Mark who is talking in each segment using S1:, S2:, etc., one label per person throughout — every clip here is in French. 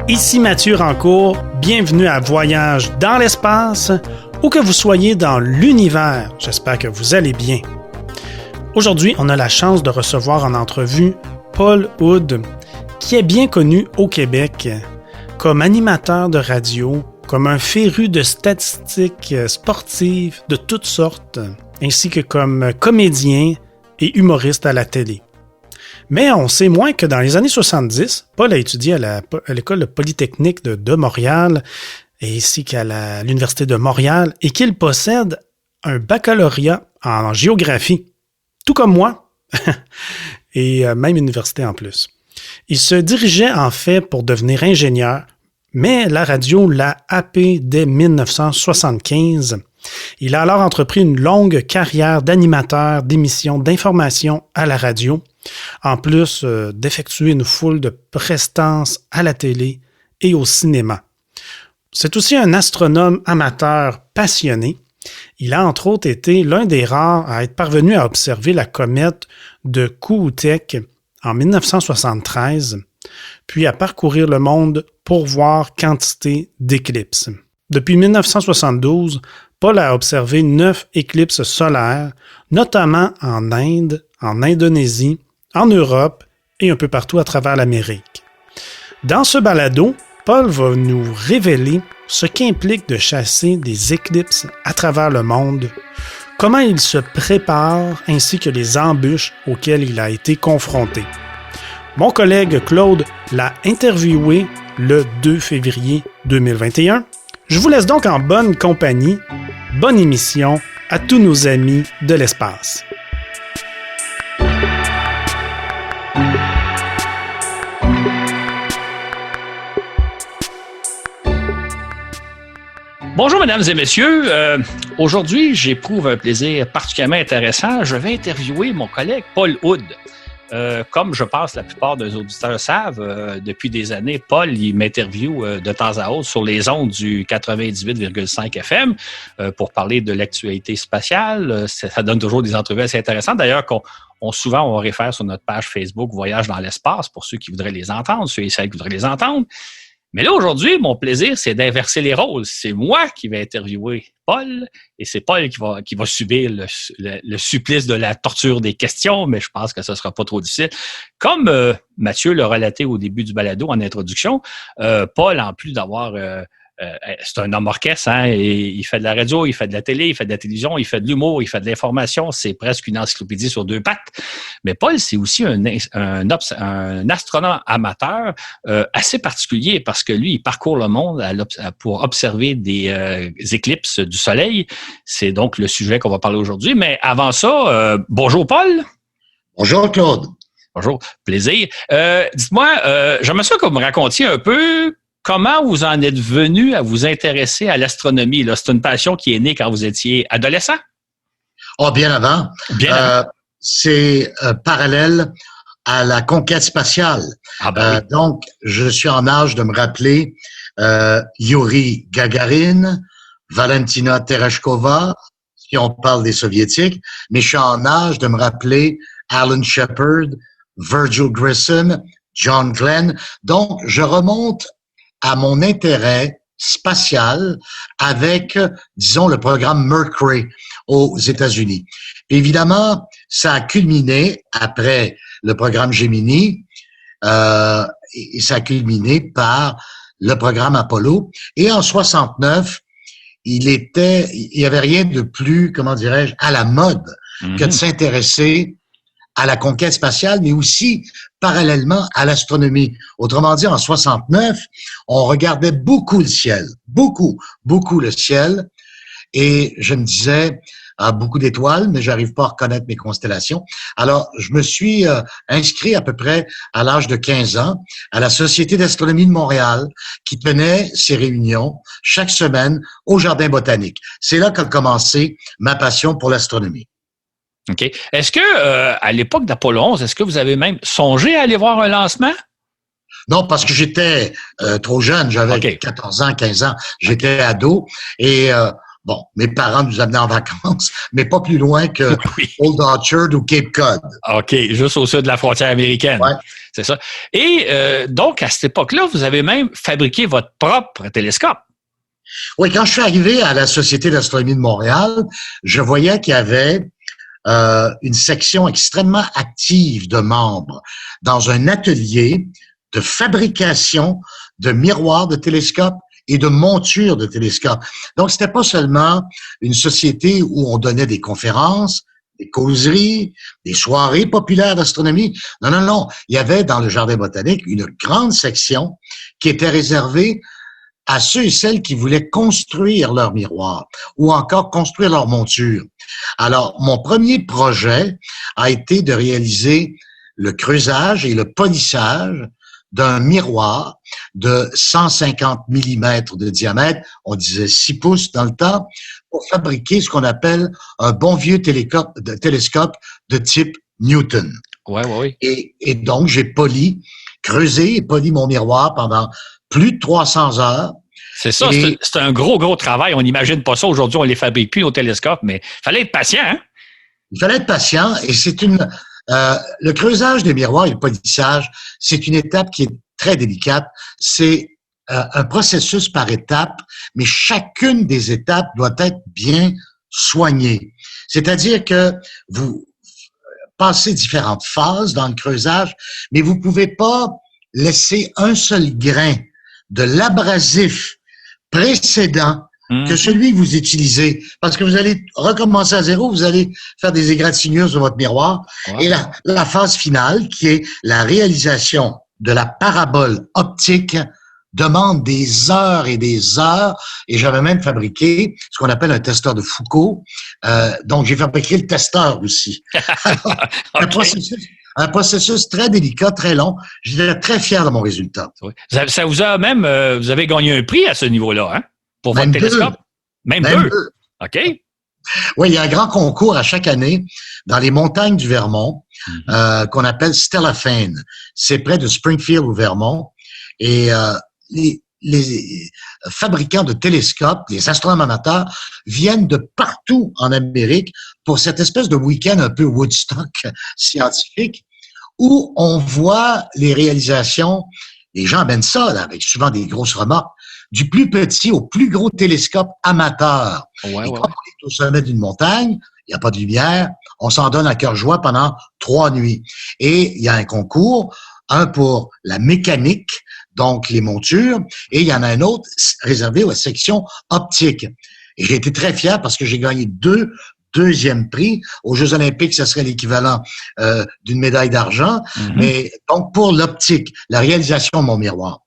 S1: Ici Mathieu Rancourt, bienvenue à Voyage dans l'espace, où que vous soyez dans l'univers, j'espère que vous allez bien. Aujourd'hui, on a la chance de recevoir en entrevue Paul Hood, qui est bien connu au Québec comme animateur de radio, comme un féru de statistiques sportives de toutes sortes, ainsi que comme comédien et humoriste à la télé. Mais on sait moins que dans les années 70, Paul a étudié à l'École polytechnique de Montréal, ainsi qu'à l'Université de Montréal, et qu'il possède un baccalauréat en géographie, tout comme moi, et même université en plus. Il se dirigeait en fait pour devenir ingénieur, mais la radio l'a happé dès 1975. Il a alors entrepris une longue carrière d'animateur d'émissions d'information à la radio, en plus d'effectuer une foule de prestances à la télé et au cinéma. C'est aussi un astronome amateur passionné. Il a entre autres été l'un des rares à être parvenu à observer la comète de Kohoutek en 1973, puis à parcourir le monde pour voir quantité d'éclipses. Depuis 1972, Paul a observé 9 éclipses solaires, notamment en Inde, en Indonésie, en Europe et un peu partout à travers l'Amérique. Dans ce balado, Paul va nous révéler ce qu'implique de chasser des éclipses à travers le monde, comment il se prépare ainsi que les embûches auxquelles il a été confronté. Mon collègue Claude l'a interviewé le 2 février 2021. Je vous laisse donc en bonne compagnie. Bonne émission à tous nos amis de l'espace.
S2: Bonjour, mesdames et messieurs. Aujourd'hui, j'éprouve un plaisir particulièrement intéressant. Je vais interviewer mon collègue Paul Hood. Comme je pense la plupart des auditeurs savent, depuis des années, Paul il m'interviewe de temps à autre sur les ondes du 98,5 FM pour parler de l'actualité spatiale. Ça donne toujours des entrevues assez intéressantes. D'ailleurs, souvent, on réfère sur notre page Facebook Voyage dans l'espace pour ceux qui voudraient les entendre, ceux et celles qui voudraient les entendre. Mais là, aujourd'hui, mon plaisir, c'est d'inverser les rôles. C'est moi qui vais interviewer Paul et c'est Paul qui va subir le supplice de la torture des questions, mais je pense que ce sera pas trop difficile. Comme Mathieu l'a relaté au début du balado en introduction, Paul, en plus d'avoir... c'est un homme orchestre, hein, et il fait de la radio, il fait de la télé, il fait de la télévision, il fait de l'humour, il fait de l'information, c'est presque une encyclopédie sur 2 pattes. Mais Paul, c'est aussi un astronome amateur assez particulier parce que lui, il parcourt le monde pour observer des éclipses du Soleil. C'est donc le sujet qu'on va parler aujourd'hui. Mais avant ça, bonjour Paul.
S3: Bonjour Claude.
S2: Bonjour, plaisir. Dites-moi, j'aimerais ça que vous me racontiez un peu comment vous en êtes venu à vous intéresser à l'astronomie? Là, c'est une passion qui est née quand vous étiez adolescent?
S3: Oh, bien avant. C'est parallèle à la conquête spatiale. Donc, je suis en âge de me rappeler Yuri Gagarin, Valentina Tereshkova, si on parle des Soviétiques, mais je suis en âge de me rappeler Alan Shepard, Virgil Grissom, John Glenn. Donc, je remonte à mon intérêt spatial avec, disons, le programme Mercury aux États-Unis. Évidemment, ça a culminé après le programme Gemini, et ça a culminé par le programme Apollo. Et en 69, il y avait rien de plus, comment dirais-je, à la mode que de s'intéresser à la conquête spatiale, mais aussi parallèlement à l'astronomie. Autrement dit, en 69, on regardait beaucoup le ciel, beaucoup le ciel, et je me disais, beaucoup d'étoiles, mais j'arrive pas à reconnaître mes constellations. Alors, je me suis inscrit à peu près à l'âge de 15 ans à la Société d'astronomie de Montréal, qui tenait ses réunions chaque semaine au Jardin botanique. C'est là qu'a commencé ma passion pour l'astronomie.
S2: OK. Est-ce que, à l'époque d'Apollo 11, est-ce que vous avez même songé à aller voir un lancement?
S3: Non, parce que j'étais trop jeune. J'avais 14 ans, 15 ans. J'étais ado. Et Bon, mes parents nous amenaient en vacances, mais pas plus loin que Old Orchard ou Cape Cod.
S2: OK, juste au sud de la frontière américaine.
S3: Ouais.
S2: C'est ça. Et donc, à cette époque-là, vous avez même fabriqué votre propre télescope.
S3: Oui, quand je suis arrivé à la Société d'astronomie de Montréal, je voyais qu'il y avait une section extrêmement active de membres dans un atelier de fabrication de miroirs de télescopes et de montures de télescopes. Donc, c'était pas seulement une société où on donnait des conférences, des causeries, des soirées populaires d'astronomie. Non, non, non. Il y avait dans le jardin botanique une grande section qui était réservée à ceux et celles qui voulaient construire leur miroir ou encore construire leur monture. Alors, mon premier projet a été de réaliser le creusage et le polissage d'un miroir de 150 mm de diamètre, on disait 6 pouces dans le temps, pour fabriquer ce qu'on appelle un bon vieux télescope de type Newton.
S2: Oui.
S3: Et donc, j'ai creusé et poli mon miroir pendant plus de 300 heures.
S2: C'est ça, c'est un gros travail. On n'imagine pas ça. Aujourd'hui, on les fabrique plus, nos télescopes, mais il fallait être patient, hein?
S3: Il fallait être patient et le creusage des miroirs et le polissage, c'est une étape qui est très délicate. C'est un processus par étapes, mais chacune des étapes doit être bien soignée. C'est-à-dire que vous passez différentes phases dans le creusage, mais vous pouvez pas laisser un seul grain de l'abrasif précédent que celui que vous utilisez, parce que vous allez recommencer à zéro, vous allez faire des égratignures sur votre miroir. Ouais. Et la phase finale, qui est la réalisation de la parabole optique, demande des heures et des heures. Et j'avais même fabriqué ce qu'on appelle un testeur de Foucault. Donc, j'ai fabriqué le testeur aussi. Alors,
S2: okay.
S3: Un processus très délicat, très long. J'étais très fier de mon résultat.
S2: Oui. Ça vous a même, vous avez gagné un prix à ce niveau-là, hein? Pour votre télescope? Même deux. OK.
S3: Oui, il y a un grand concours à chaque année dans les montagnes du Vermont qu'on appelle Stellafane. C'est près de Springfield au Vermont. Et les fabricants de télescopes, les astronomes amateurs, viennent de partout en Amérique pour cette espèce de week-end un peu Woodstock scientifique où on voit les réalisations. Les gens amènent ça, là, avec souvent des grosses remorques, du plus petit au plus gros télescope amateur. Ouais. Quand on est au sommet d'une montagne, il n'y a pas de lumière, on s'en donne à cœur joie pendant 3 nuits. Et il y a un concours, un pour la mécanique, donc les montures, et il y en a un autre réservé aux sections optiques. Et j'ai été très fier parce que j'ai gagné 2 deuxième prix. Aux Jeux olympiques, ça serait l'équivalent d'une médaille d'argent. Mais donc, pour l'optique, la réalisation de mon miroir.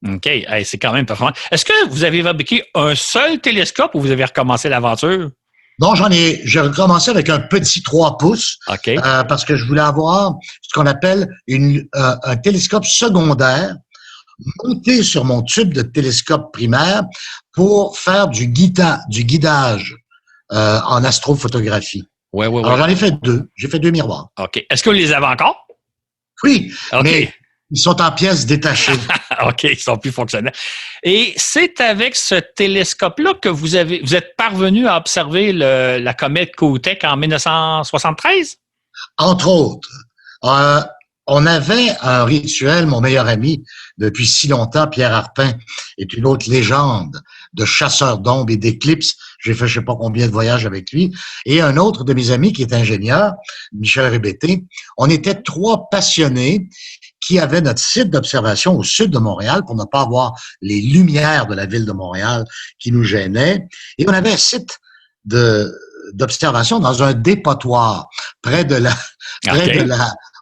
S2: OK. Hey, c'est quand même performant. Est-ce que vous avez fabriqué un seul télescope ou vous avez recommencé l'aventure?
S3: Non, j'ai recommencé avec un petit 3 pouces.
S2: OK.
S3: Parce que je voulais avoir ce qu'on appelle un télescope secondaire monté sur mon tube de télescope primaire pour faire du guidage en astrophotographie.
S2: Ouais.
S3: Alors, j'en ai fait 2. J'ai fait 2 miroirs.
S2: OK. Est-ce que vous les avez encore?
S3: Oui,
S2: okay.
S3: Mais ils sont en pièces détachées.
S2: OK, ils sont plus fonctionnels. Et c'est avec ce télescope-là que vous êtes parvenu à observer la comète Kohoutek en 1973?
S3: Entre autres. On avait un rituel, mon meilleur ami, depuis si longtemps, Pierre Harpin, est une autre légende de chasseur d'ombres et d'éclipses. J'ai fait je sais pas combien de voyages avec lui. Et un autre de mes amis qui est ingénieur, Michel Rébété. On était 3 passionnés qui avaient notre site d'observation au sud de Montréal pour ne pas avoir les lumières de la ville de Montréal qui nous gênaient. Et on avait un site d'observation dans un dépotoir près de la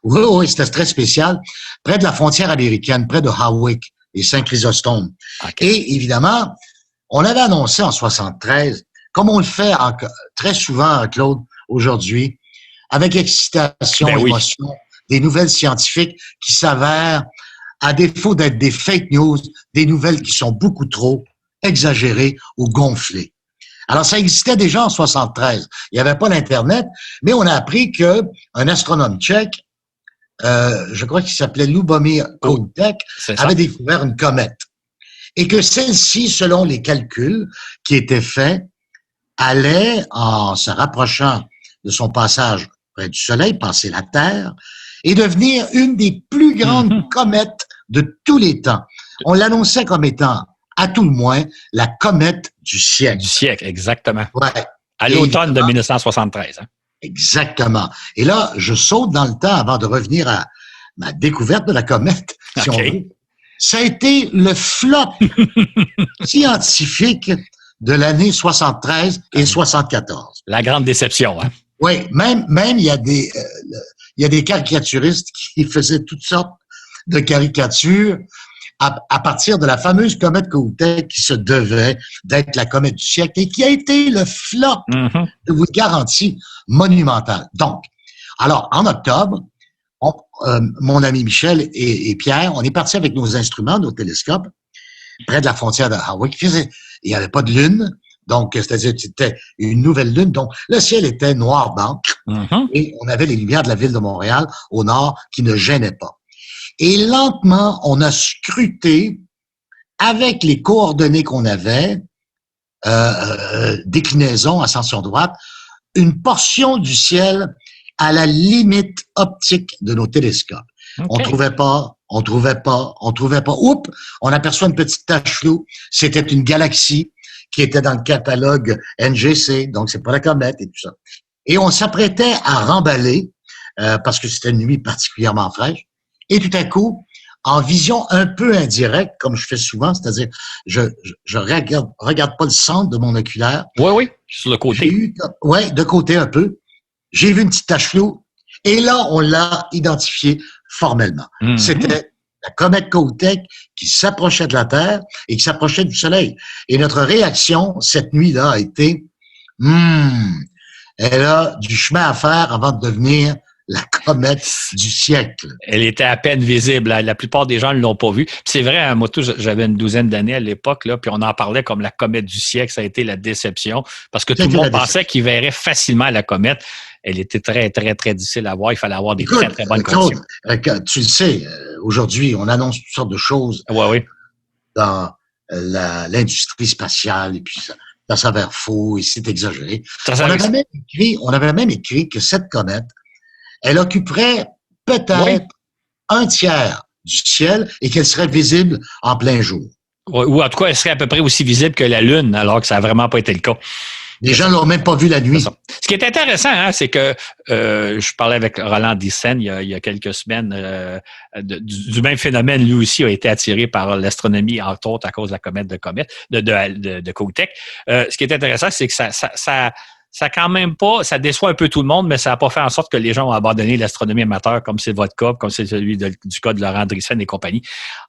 S3: oui, c'était très spécial, près de la frontière américaine, près de Hawick et Saint-Chrysostome. Okay. Et évidemment, on avait annoncé en 73, comme on le fait très souvent, Claude, aujourd'hui, avec excitation, émotion, des nouvelles scientifiques qui s'avèrent, à défaut d'être des fake news, des nouvelles qui sont beaucoup trop exagérées ou gonflées. Alors, ça existait déjà en 73. Il n'y avait pas l'Internet, mais on a appris qu'un astronome tchèque, je crois qu'il s'appelait Lubomir Kohoutek, avait découvert une comète. Et que celle-ci, selon les calculs qui étaient faits, allait, en se rapprochant de son passage près du Soleil, passer la Terre, et devenir une des plus grandes comètes de tous les temps. On l'annonçait comme étant, à tout le moins, la comète du siècle.
S2: Du siècle, exactement.
S3: Ouais.
S2: À l'automne de 1973. Hein?
S3: Exactement. Et là, je saute dans le temps avant de revenir à ma découverte de la comète, si on veut. Ça a été le flop scientifique de l'année 73 et 74.
S2: La grande déception, hein?
S3: Oui, même il y a des caricaturistes qui faisaient toutes sortes de caricatures à partir de la fameuse comète Kohoutek qui se devait d'être la comète du siècle et qui a été le flop, je vous le garantis, monumental. Donc, alors, en octobre, mon ami Michel et Pierre, on est partis avec nos instruments, nos télescopes, près de la frontière de Hawaï. Il n'y avait pas de lune, donc c'est-à-dire que c'était une nouvelle lune. Donc, le ciel était noir d'encre et on avait les lumières de la ville de Montréal au nord qui ne gênaient pas. Et lentement, on a scruté avec les coordonnées qu'on avait, déclinaison, ascension droite, une portion du ciel à la limite optique de nos télescopes. Okay. On trouvait pas. Oups, on aperçoit une petite tache floue. C'était une galaxie qui était dans le catalogue NGC, donc c'est pas la comète et tout ça. Et on s'apprêtait à remballer, parce que c'était une nuit particulièrement fraîche. Et tout à coup, en vision un peu indirecte, comme je fais souvent, c'est-à-dire, je regarde pas le centre de mon oculaire.
S2: Oui, sur le côté.
S3: De côté un peu. J'ai vu une petite tache floue. Et là, on l'a identifié formellement. C'était la comète Kohoutek qui s'approchait de la Terre et qui s'approchait du Soleil. Et notre réaction, cette nuit-là, a été, elle a du chemin à faire avant de devenir la comète du siècle.
S2: Elle était à peine visible. La plupart des gens ne l'ont pas vue. Puis c'est vrai, moi, j'avais une douzaine d'années à l'époque, là, puis on en parlait comme la comète du siècle. Ça a été la déception parce que tout le monde pensait qu'il verrait facilement la comète. Elle était très, très, très difficile à voir. Il fallait avoir des très, très bonnes conditions.
S3: Tu le sais, aujourd'hui, on annonce toutes sortes de choses dans l'industrie spatiale et puis ça s'avère faux et c'est exagéré. On avait même écrit que cette comète, elle occuperait peut-être un tiers du ciel et qu'elle serait visible en plein jour.
S2: Ou en tout cas, elle serait à peu près aussi visible que la Lune, alors que ça n'a vraiment pas été le cas.
S3: Les gens l'ont même pas vu la nuit.
S2: Ce qui est intéressant, c'est que je parlais avec Roland Dyssen il y a quelques semaines du même phénomène. Lui aussi a été attiré par l'astronomie, entre autres à cause de la comète de Kohoutek. Ce qui est intéressant, c'est que ça quand même pas, ça déçoit un peu tout le monde, mais ça n'a pas fait en sorte que les gens ont abandonné l'astronomie amateur, comme c'est votre cas, comme c'est celui du cas de Laurent Dyssen et compagnie.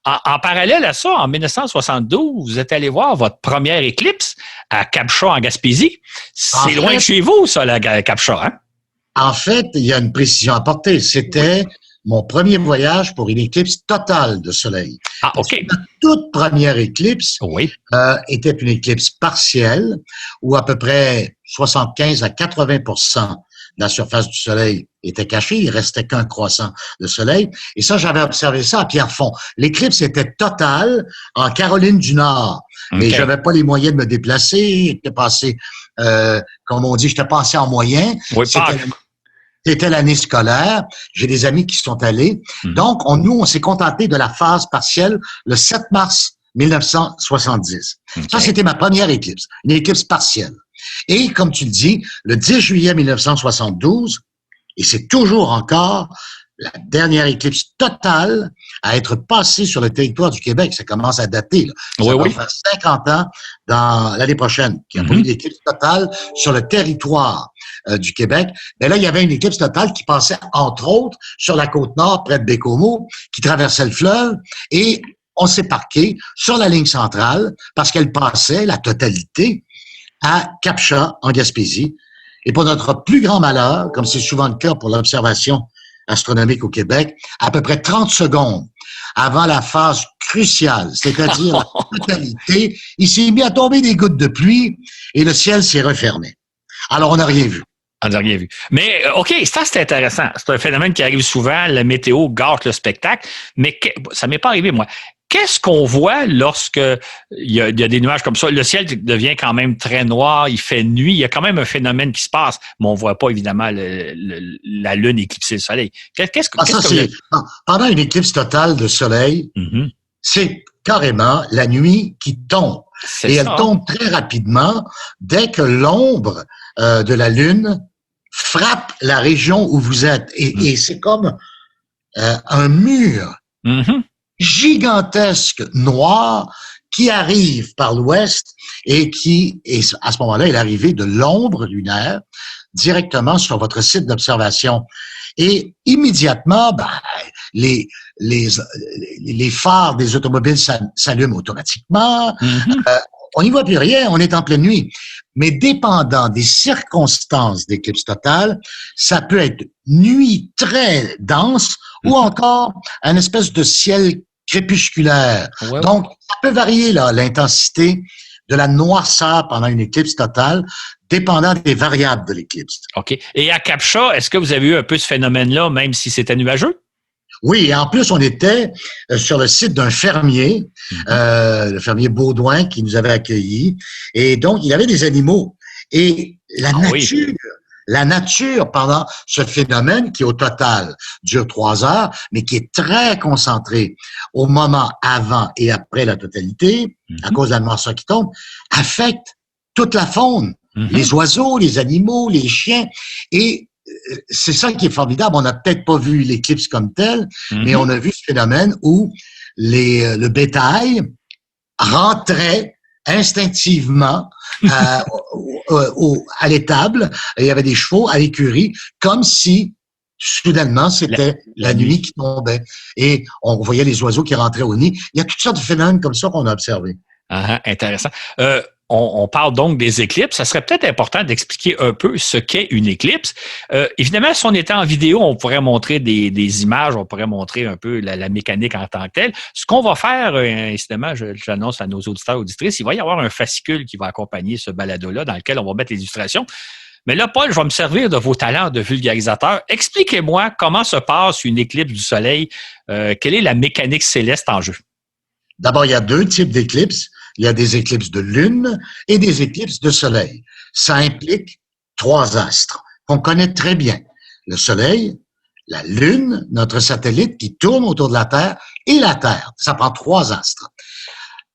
S2: En parallèle à ça, en 1972, vous êtes allé voir votre première éclipse à Cap-Chat, en Gaspésie. C'est loin de chez vous, ça, la Cap-Chat, hein?
S3: En fait, il y a une précision à apporter. C'était mon premier voyage pour une éclipse totale de soleil.
S2: Ah, OK.
S3: La toute première éclipse était une éclipse partielle où à peu près 75 à 80% de la surface du soleil était cachée. Il restait qu'un croissant de soleil. Et ça, j'avais observé ça à Pierrefonds. L'éclipse était totale en Caroline du Nord. Mais j'avais pas les moyens de me déplacer. J'étais passé, comme on dit, j'étais passé en moyen.
S2: Oui,
S3: C'était l'année scolaire. J'ai des amis qui sont allés. Donc, on s'est contenté de la phase partielle le 7 mars 1970. Ça, c'était ma première éclipse, une éclipse partielle. Et comme tu le dis, le 10 juillet 1972, et c'est toujours encore la dernière éclipse totale à être passée sur le territoire du Québec. Ça commence à dater. Là. Ça va faire 50 ans dans l'année prochaine qu'il n'y a pas eu d'éclipse totale sur le territoire du Québec. Mais là, il y avait une éclipse totale qui passait, entre autres, sur la côte nord, près de Bécomo, qui traversait le fleuve, et on s'est parqué sur la ligne centrale parce qu'elle passait, la totalité, à Cap-Chat, en Gaspésie. Et pour notre plus grand malheur, comme c'est souvent le cas pour l'observation astronomique au Québec, à peu près 30 secondes avant la phase cruciale, c'est-à-dire la totalité, il s'est mis à tomber des gouttes de pluie et le ciel s'est refermé. Alors, on n'a rien vu.
S2: On n'a rien vu. Mais, OK, ça, c'est intéressant. C'est un phénomène qui arrive souvent. La météo gâche le spectacle. Mais ça m'est pas arrivé, moi. Qu'est-ce qu'on voit lorsque il y a des nuages comme ça? Le ciel devient quand même très noir, il fait nuit, il y a quand même un phénomène qui se passe, mais on ne voit pas évidemment la Lune éclipser le Soleil.
S3: Pendant une éclipse totale de Soleil, c'est carrément la nuit qui tombe. Elle tombe très rapidement dès que l'ombre de la Lune frappe la région où vous êtes. Et c'est comme un mur gigantesque noir qui arrive par l'ouest et à ce moment-là, est l'arrivée de l'ombre lunaire directement sur votre site d'observation. Et immédiatement, les phares des automobiles s'allument automatiquement. On n'y voit plus rien, on est en pleine nuit. Mais dépendant des circonstances d'éclipse totale, ça peut être nuit très dense ou encore une espèce de ciel crépusculaire. Ouais. Donc, ça peut varier l'intensité de la noirceur pendant une éclipse totale, dépendant des variables de l'éclipse.
S2: OK. Et à Captcha, est-ce que vous avez eu un peu ce phénomène-là, même si c'était nuageux?
S3: Oui, et en plus, on était sur le site d'un fermier, le fermier Baudouin, qui nous avait accueillis. Et donc, il y avait des animaux. Et la nature, pendant ce phénomène, qui au total dure 3 heures, mais qui est très concentré au moment avant et après la totalité, à cause de la noirceur qui tombe, affecte toute la faune, les oiseaux, les animaux, les chiens. Et c'est ça qui est formidable. On n'a peut-être pas vu l'éclipse comme telle, mais on a vu ce phénomène où le bétail rentrait instinctivement à l'étable. Il y avait des chevaux à l'écurie, comme si soudainement c'était la nuit qui tombait. Et on voyait les oiseaux qui rentraient au nid. Il y a toutes sortes de phénomènes comme ça qu'on a observés.
S2: Intéressant. On parle donc des éclipses. Ça serait peut-être important d'expliquer un peu ce qu'est une éclipse. Évidemment, si on était en vidéo, on pourrait montrer des images, on pourrait montrer un peu la mécanique en tant que telle. Ce qu'on va faire, incidemment, j'annonce à nos auditeurs et auditrices, il va y avoir un fascicule qui va accompagner ce balado-là dans lequel on va mettre les illustrations. Mais là, Paul, je vais me servir de vos talents de vulgarisateur. Expliquez-moi comment se passe une éclipse du Soleil. Quelle est la mécanique céleste en jeu?
S3: D'abord, il y a 2 types d'éclipses. Il y a des éclipses de lune et des éclipses de soleil. Ça implique 3 astres qu'on connaît très bien. Le soleil, la lune, notre satellite qui tourne autour de la Terre, et la Terre. Ça prend 3 astres.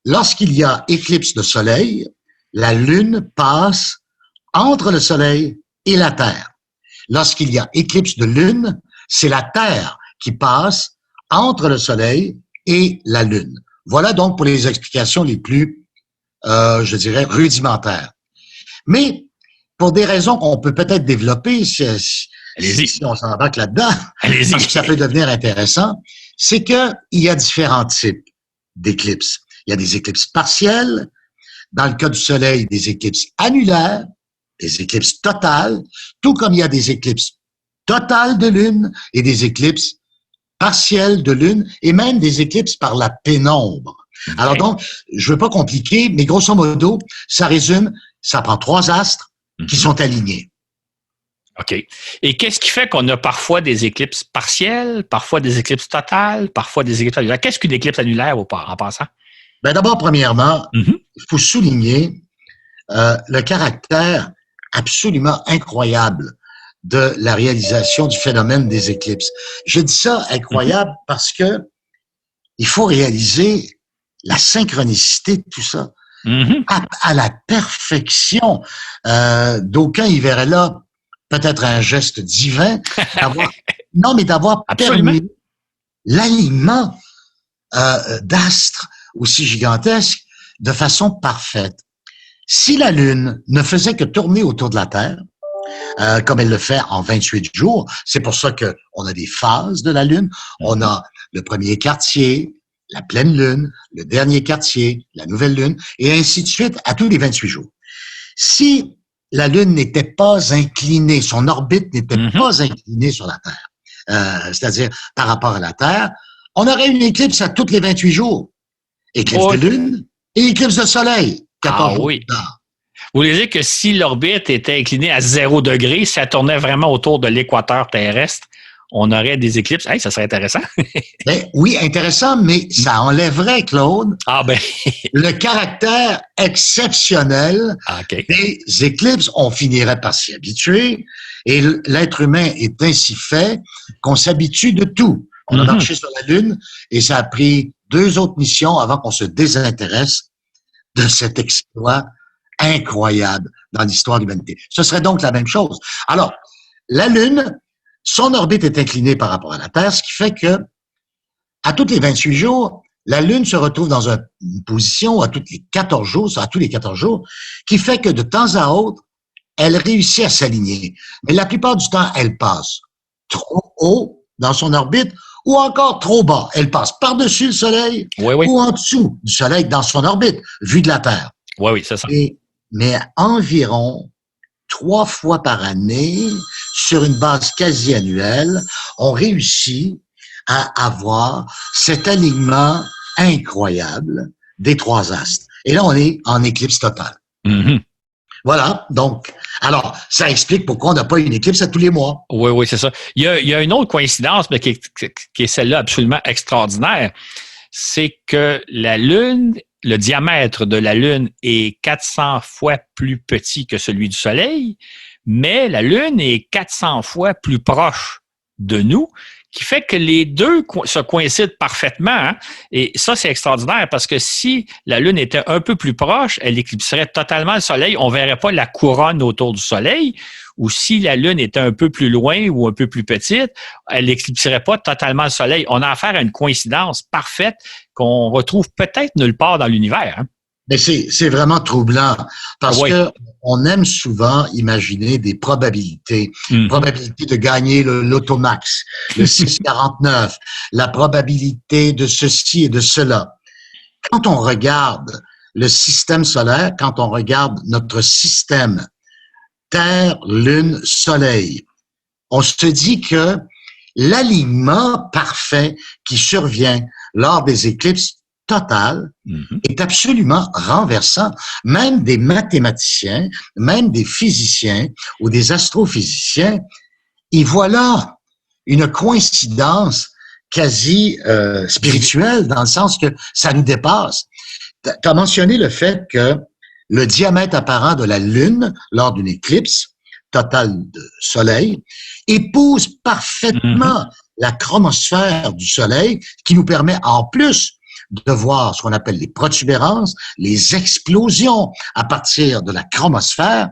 S3: Lorsqu'il y a éclipse de soleil, la lune passe entre le soleil et la Terre. Lorsqu'il y a éclipse de lune, c'est la Terre qui passe entre le soleil et la lune. Voilà donc pour les explications les plus, je dirais, rudimentaires. Mais pour des raisons qu'on peut peut-être développer, si on s'embarque là-dedans, parce que ça peut devenir intéressant, c'est qu'il y a différents types d'éclipses. Il y a des éclipses partielles, dans le cas du Soleil, des éclipses annulaires, des éclipses totales, tout comme il y a des éclipses totales de Lune et des éclipses partielle de lune et même des éclipses par la pénombre. Okay. Alors donc, je veux pas compliquer, mais grosso modo, ça résume, ça prend 3 astres qui sont alignés.
S2: OK. Et qu'est-ce qui fait qu'on a parfois des éclipses partielles, parfois des éclipses totales, parfois des éclipses annulaires? Qu'est-ce qu'une éclipse annulaire en passant?
S3: Ben d'abord, premièrement, il faut souligner le caractère absolument incroyable de la réalisation du phénomène des éclipses. Je dis ça incroyable parce que il faut réaliser la synchronicité de tout ça à la perfection. D'aucuns y verraient là peut-être un geste divin, d'avoir permis l'alignement d'astres aussi gigantesques de façon parfaite. Si la Lune ne faisait que tourner autour de la Terre, comme elle le fait en 28 jours. C'est pour ça qu'on a des phases de la Lune. On a le premier quartier, la pleine Lune, le dernier quartier, la nouvelle Lune, et ainsi de suite à tous les 28 jours. Si la Lune n'était pas inclinée, son orbite n'était pas inclinée sur la Terre, c'est-à-dire par rapport à la Terre, on aurait une éclipse à tous les 28 jours. Éclipse de Lune et éclipse de Soleil, 14 jours plus tard.
S2: Vous voulez dire que si l'orbite était inclinée à 0 degré, ça tournait vraiment autour de l'équateur terrestre, on aurait des éclipses. Hey, ça serait intéressant.
S3: Ben, oui, intéressant, mais ça enlèverait, Claude, le caractère exceptionnel des éclipses. On finirait par s'y habituer et l'être humain est ainsi fait qu'on s'habitue de tout. On a marché sur la Lune et ça a pris 2 autres missions avant qu'on se désintéresse de cet exploit incroyable dans l'histoire de l'humanité. Ce serait donc la même chose. Alors, la Lune, son orbite est inclinée par rapport à la Terre, ce qui fait que, à tous les 28 jours, la Lune se retrouve dans une position à tous les 14 jours, qui fait que de temps à autre, elle réussit à s'aligner. Mais la plupart du temps, elle passe trop haut dans son orbite ou encore trop bas. Elle passe par-dessus le Soleil ou en dessous du Soleil dans son orbite, vue de la Terre.
S2: Oui, c'est ça.
S3: Mais environ 3 fois par année, sur une base quasi annuelle, on réussit à avoir cet alignement incroyable des 3 astres. Et là, on est en éclipse totale. Voilà, donc, alors, ça explique pourquoi on n'a pas une éclipse à tous les mois.
S2: Oui, c'est ça. Il y a une autre coïncidence, mais qui est celle-là absolument extraordinaire, c'est que la Lune, le diamètre de la Lune est 400 fois plus petit que celui du Soleil, mais la Lune est 400 fois plus proche de nous, qui fait que les deux se coïncident parfaitement. Hein? Et ça, c'est extraordinaire parce que si la Lune était un peu plus proche, elle éclipserait totalement le Soleil. On ne verrait pas la couronne autour du Soleil. Ou si la Lune était un peu plus loin ou un peu plus petite, elle n'éclipserait pas totalement le Soleil. On a affaire à une coïncidence parfaite qu'on retrouve peut-être nulle part dans l'univers. Hein?
S3: Mais c'est vraiment troublant parce que on aime souvent imaginer des probabilités. Probabilité de gagner le Lotomax, le 649, la probabilité de ceci et de cela. Quand on regarde le système solaire, quand on regarde notre système Terre, Lune, Soleil, on se dit que l'alignement parfait qui survient lors des éclipses totales est absolument renversant. Même des mathématiciens, même des physiciens ou des astrophysiciens, y voient là une coïncidence quasi spirituelle dans le sens que ça nous dépasse. Tu as mentionné le fait que le diamètre apparent de la Lune lors d'une éclipse totale de Soleil épouse parfaitement la chromosphère du Soleil qui nous permet en plus de voir ce qu'on appelle les protubérances, les explosions à partir de la chromosphère.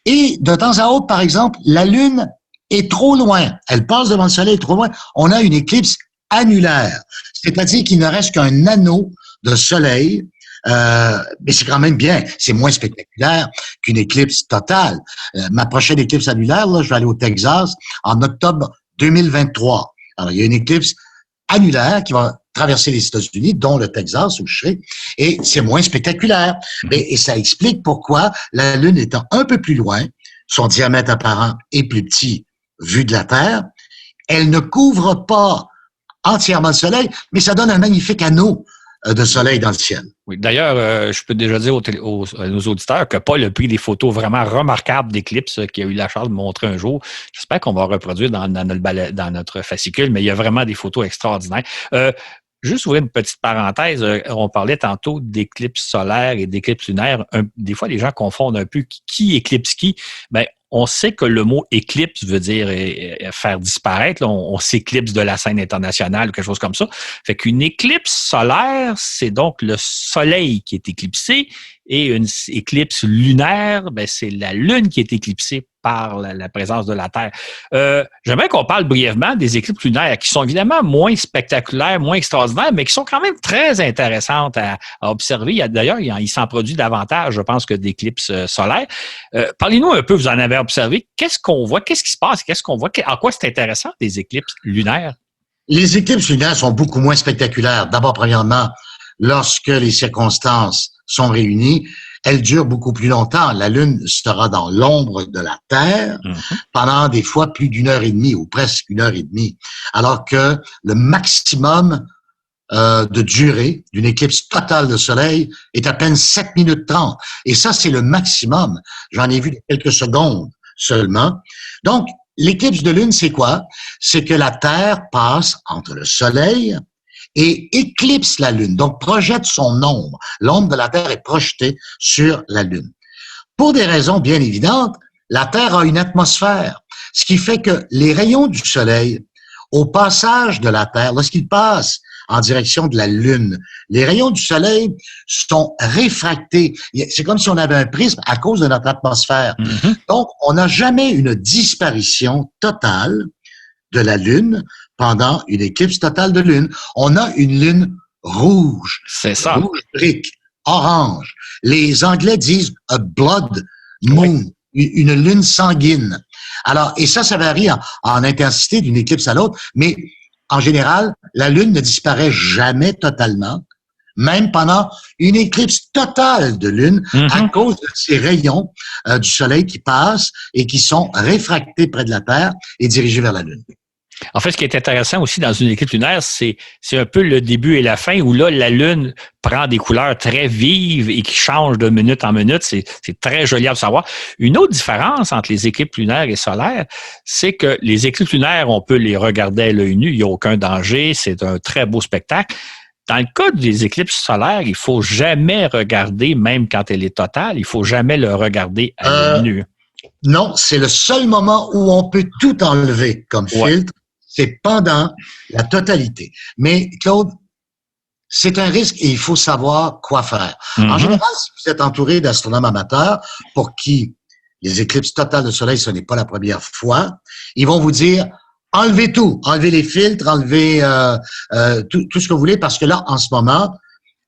S3: Et de temps à autre, par exemple, la Lune est trop loin. Elle passe devant le Soleil trop loin. On a une éclipse annulaire, c'est-à-dire qu'il ne reste qu'un anneau de Soleil. Mais c'est quand même bien. C'est moins spectaculaire qu'une éclipse totale. Ma prochaine éclipse annulaire, là, je vais aller au Texas en octobre 2023. Alors, il y a une éclipse annulaire qui va traverser les États-Unis, dont le Texas, où je serai, et c'est moins spectaculaire. Et ça explique pourquoi la Lune étant un peu plus loin, son diamètre apparent est plus petit vu de la Terre, elle ne couvre pas entièrement le Soleil, mais ça donne un magnifique anneau de soleil dans le ciel.
S2: Oui, d'ailleurs, je peux déjà dire à nos auditeurs que Paul a pris des photos vraiment remarquables d'éclipses qu'il a eu la chance de montrer un jour. J'espère qu'on va reproduire dans notre fascicule, mais il y a vraiment des photos extraordinaires. Juste ouvrir une petite parenthèse, on parlait tantôt d'éclipses solaires et d'éclipses lunaires. Des fois, les gens confondent un peu qui éclipse qui. Ben, on sait que le mot éclipse veut dire faire disparaître. Là, on s'éclipse de la scène internationale ou quelque chose comme ça. Fait qu'une éclipse solaire, c'est donc le soleil qui est éclipsé. Et une éclipse lunaire, ben, c'est la Lune qui est éclipsée par la présence de la Terre. J'aimerais qu'on parle brièvement des éclipses lunaires qui sont évidemment moins spectaculaires, moins extraordinaires, mais qui sont quand même très intéressantes à observer. D'ailleurs, il s'en produit davantage, je pense, que d'éclipses solaires. Parlez-nous un peu, vous en avez observé. Qu'est-ce qu'on voit? Qu'est-ce qui se passe? Qu'est-ce qu'on voit? En quoi c'est intéressant, des éclipses lunaires?
S3: Les éclipses lunaires sont beaucoup moins spectaculaires. D'abord, premièrement, lorsque les circonstances sont réunies, elles durent beaucoup plus longtemps. La Lune sera dans l'ombre de la Terre pendant des fois plus d'1h30 ou presque 1h30, alors que le maximum de durée d'une éclipse totale de soleil est à peine 7 minutes 30. Et ça, c'est le maximum. J'en ai vu quelques secondes seulement. Donc, l'éclipse de lune, c'est quoi? C'est que la Terre passe entre le Soleil et éclipse la Lune, donc projette son ombre. L'ombre de la Terre est projetée sur la Lune. Pour des raisons bien évidentes, la Terre a une atmosphère, ce qui fait que les rayons du Soleil, au passage de la Terre, lorsqu'ils passent en direction de la Lune, les rayons du Soleil sont réfractés. C'est comme si on avait un prisme à cause de notre atmosphère.
S2: Mm-hmm.
S3: Donc, on n'a jamais une disparition totale de la Lune pendant une éclipse totale de Lune. On a une Lune rouge.
S2: C'est ça.
S3: Rouge brique, orange. Les Anglais disent a blood moon, une lune sanguine. Alors, et ça varie en intensité d'une éclipse à l'autre, mais en général, la Lune ne disparaît jamais totalement, même pendant une éclipse totale de Lune, à cause de ces rayons du Soleil qui passent et qui sont réfractés près de la Terre et dirigés vers la Lune.
S2: En fait, ce qui est intéressant aussi dans une éclipse lunaire, c'est un peu le début et la fin où là, la Lune prend des couleurs très vives et qui changent de minute en minute. C'est très joli à savoir. Une autre différence entre les éclipses lunaires et solaires, c'est que les éclipses lunaires, on peut les regarder à l'œil nu, il n'y a aucun danger, c'est un très beau spectacle. Dans le cas des éclipses solaires, il faut jamais regarder, même quand elle est totale, il faut jamais le regarder à l'œil nu.
S3: Non, c'est le seul moment où on peut tout enlever comme filtre. C'est pendant la totalité. Mais Claude, c'est un risque et il faut savoir quoi faire. En général, si vous êtes entouré d'astronomes amateurs pour qui les éclipses totales de soleil, ce n'est pas la première fois, ils vont vous dire enlevez tout, enlevez les filtres, enlevez tout ce que vous voulez parce que là, en ce moment,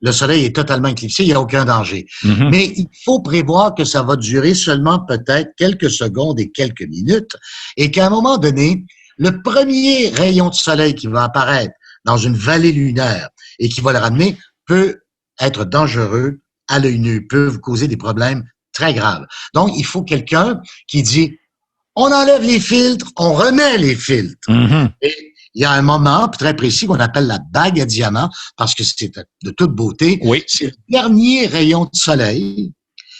S3: le soleil est totalement éclipsé, il n'y a aucun danger. Mais il faut prévoir que ça va durer seulement peut-être quelques secondes et quelques minutes et qu'à un moment donné, le premier rayon de soleil qui va apparaître dans une vallée lunaire et qui va le ramener peut être dangereux à l'œil nu, peut vous causer des problèmes très graves. Donc, il faut quelqu'un qui dit, on enlève les filtres, on remet les filtres. Et il y a un moment très précis qu'on appelle la bague à diamant, parce que c'est de toute beauté.
S2: Oui.
S3: C'est le dernier rayon de soleil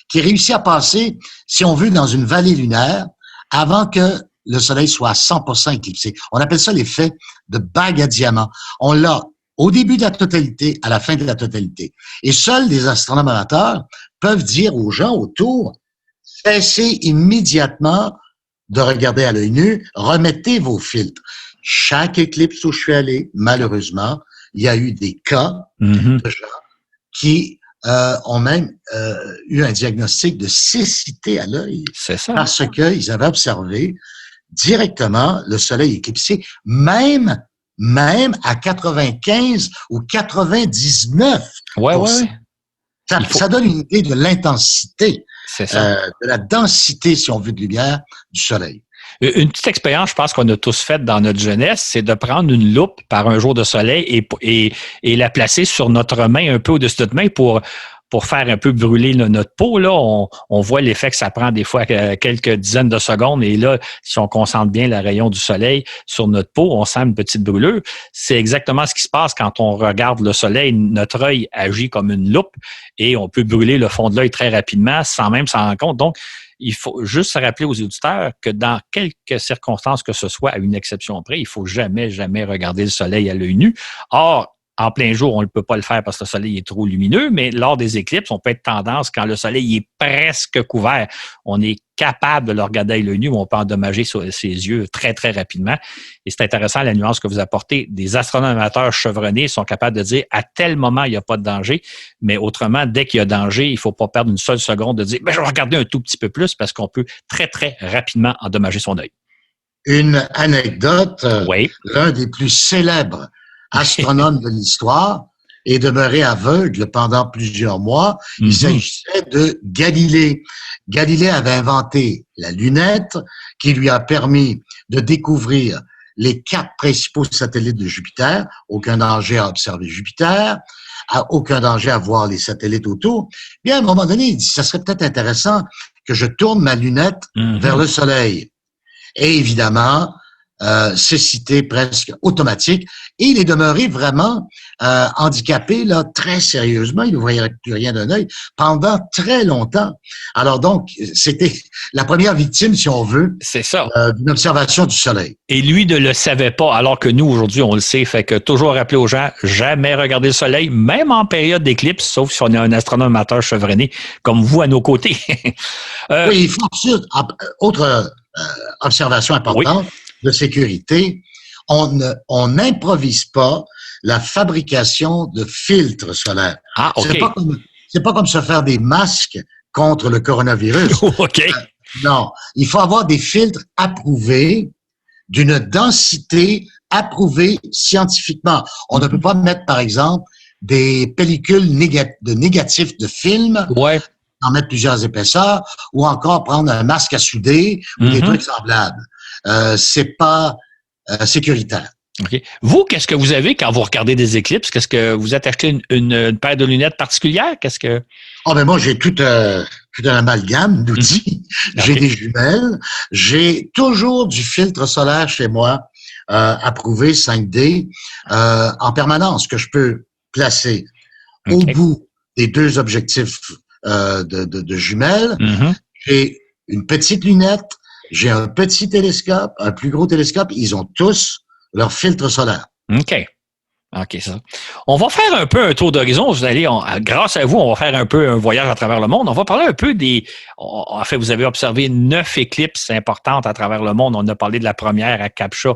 S3: qui réussit à passer, si on veut, dans une vallée lunaire avant que le soleil soit à 100% éclipsé. On appelle ça l'effet de bague à diamant. On l'a au début de la totalité, à la fin de la totalité. Et seuls les astronomes amateurs peuvent dire aux gens autour, cessez immédiatement de regarder à l'œil nu, remettez vos filtres. Chaque éclipse où je suis allé, malheureusement, il y a eu des cas de gens qui ont même eu un diagnostic de cécité à l'œil.
S2: C'est ça.
S3: Parce qu'ils avaient observé directement le soleil éclipsé, même à 95 ou 99%. Ça donne une idée de l'intensité, de la densité, si on veut, de lumière du soleil.
S2: Une petite expérience, je pense qu'on a tous faite dans notre jeunesse, c'est de prendre une loupe par un jour de soleil et la placer sur notre main, un peu au-dessus de notre main pour faire un peu brûler notre peau. Là, on voit l'effet que ça prend des fois quelques dizaines de secondes. Et là, si on concentre bien le rayon du soleil sur notre peau, on sent une petite brûlure. C'est exactement ce qui se passe quand on regarde le soleil. Notre œil agit comme une loupe et on peut brûler le fond de l'œil très rapidement sans même s'en rendre compte. Donc, il faut juste se rappeler aux auditeurs que dans quelques circonstances que ce soit, à une exception près, il faut jamais regarder le soleil à l'œil nu. Or, en plein jour, on ne peut pas le faire parce que le soleil est trop lumineux, mais lors des éclipses, on peut être tendance, quand le soleil est presque couvert, on est capable de le regarder à l'œil nu, on peut endommager ses yeux très, très rapidement. Et c'est intéressant la nuance que vous apportez. Des astronomes amateurs chevronnés sont capables de dire à tel moment, il n'y a pas de danger, mais autrement, dès qu'il y a danger, il ne faut pas perdre une seule seconde de dire je vais regarder un tout petit peu plus parce qu'on peut très, très rapidement endommager son œil.
S3: Une anecdote, l'un des plus célèbres astronome de l'histoire, est demeuré aveugle pendant plusieurs mois. Il s'agissait de Galilée. Galilée avait inventé la lunette qui lui a permis de découvrir les 4 principaux satellites de Jupiter. Aucun danger à observer Jupiter, aucun danger à voir les satellites autour. Puis à un moment donné, il dit, ça serait peut-être intéressant que je tourne ma lunette vers le Soleil. Et évidemment, cécité presque automatique, et il est demeuré vraiment handicapé là très sérieusement. Il ne voyait plus rien d'un œil pendant très longtemps. Alors donc, c'était la première victime, si on veut,
S2: c'est ça,
S3: d'une observation du soleil.
S2: Et lui ne le savait pas, alors que nous, aujourd'hui, on le sait. Fait que toujours rappeler aux gens, jamais regarder le soleil, même en période d'éclipse, sauf si on est un astronome amateur chevronné, comme vous à nos côtés.
S3: Oui, il faut autre observation importante, de sécurité, on n'improvise pas la fabrication de filtres solaires.
S2: Ah, OK.
S3: C'est pas comme se faire des masques contre le coronavirus.
S2: OK.
S3: Non, il faut avoir des filtres approuvés, d'une densité approuvée scientifiquement. On ne peut pas mettre, par exemple, des pellicules négatifs de film, en mettre plusieurs épaisseurs, ou encore prendre un masque à souder ou des trucs semblables. C'est pas sécuritaire.
S2: Okay. Vous, qu'est-ce que vous avez quand vous regardez des éclipses? Qu'est-ce que vous êtes acheté une paire de lunettes particulières? Qu'est-ce que...
S3: Moi, j'ai tout un amalgame d'outils. J'ai des jumelles. J'ai toujours du filtre solaire chez moi, approuvé 5D, en permanence, que je peux placer au bout des deux objectifs de jumelles. J'ai une petite lunette. J'ai un petit télescope, un plus gros télescope. Ils ont tous leur filtre solaire.
S2: OK, ça. On va faire un peu un tour d'horizon. Grâce à vous, on va faire un peu un voyage à travers le monde. On va parler un peu en fait, vous avez observé 9 éclipses importantes à travers le monde. On a parlé de la première à Captcha,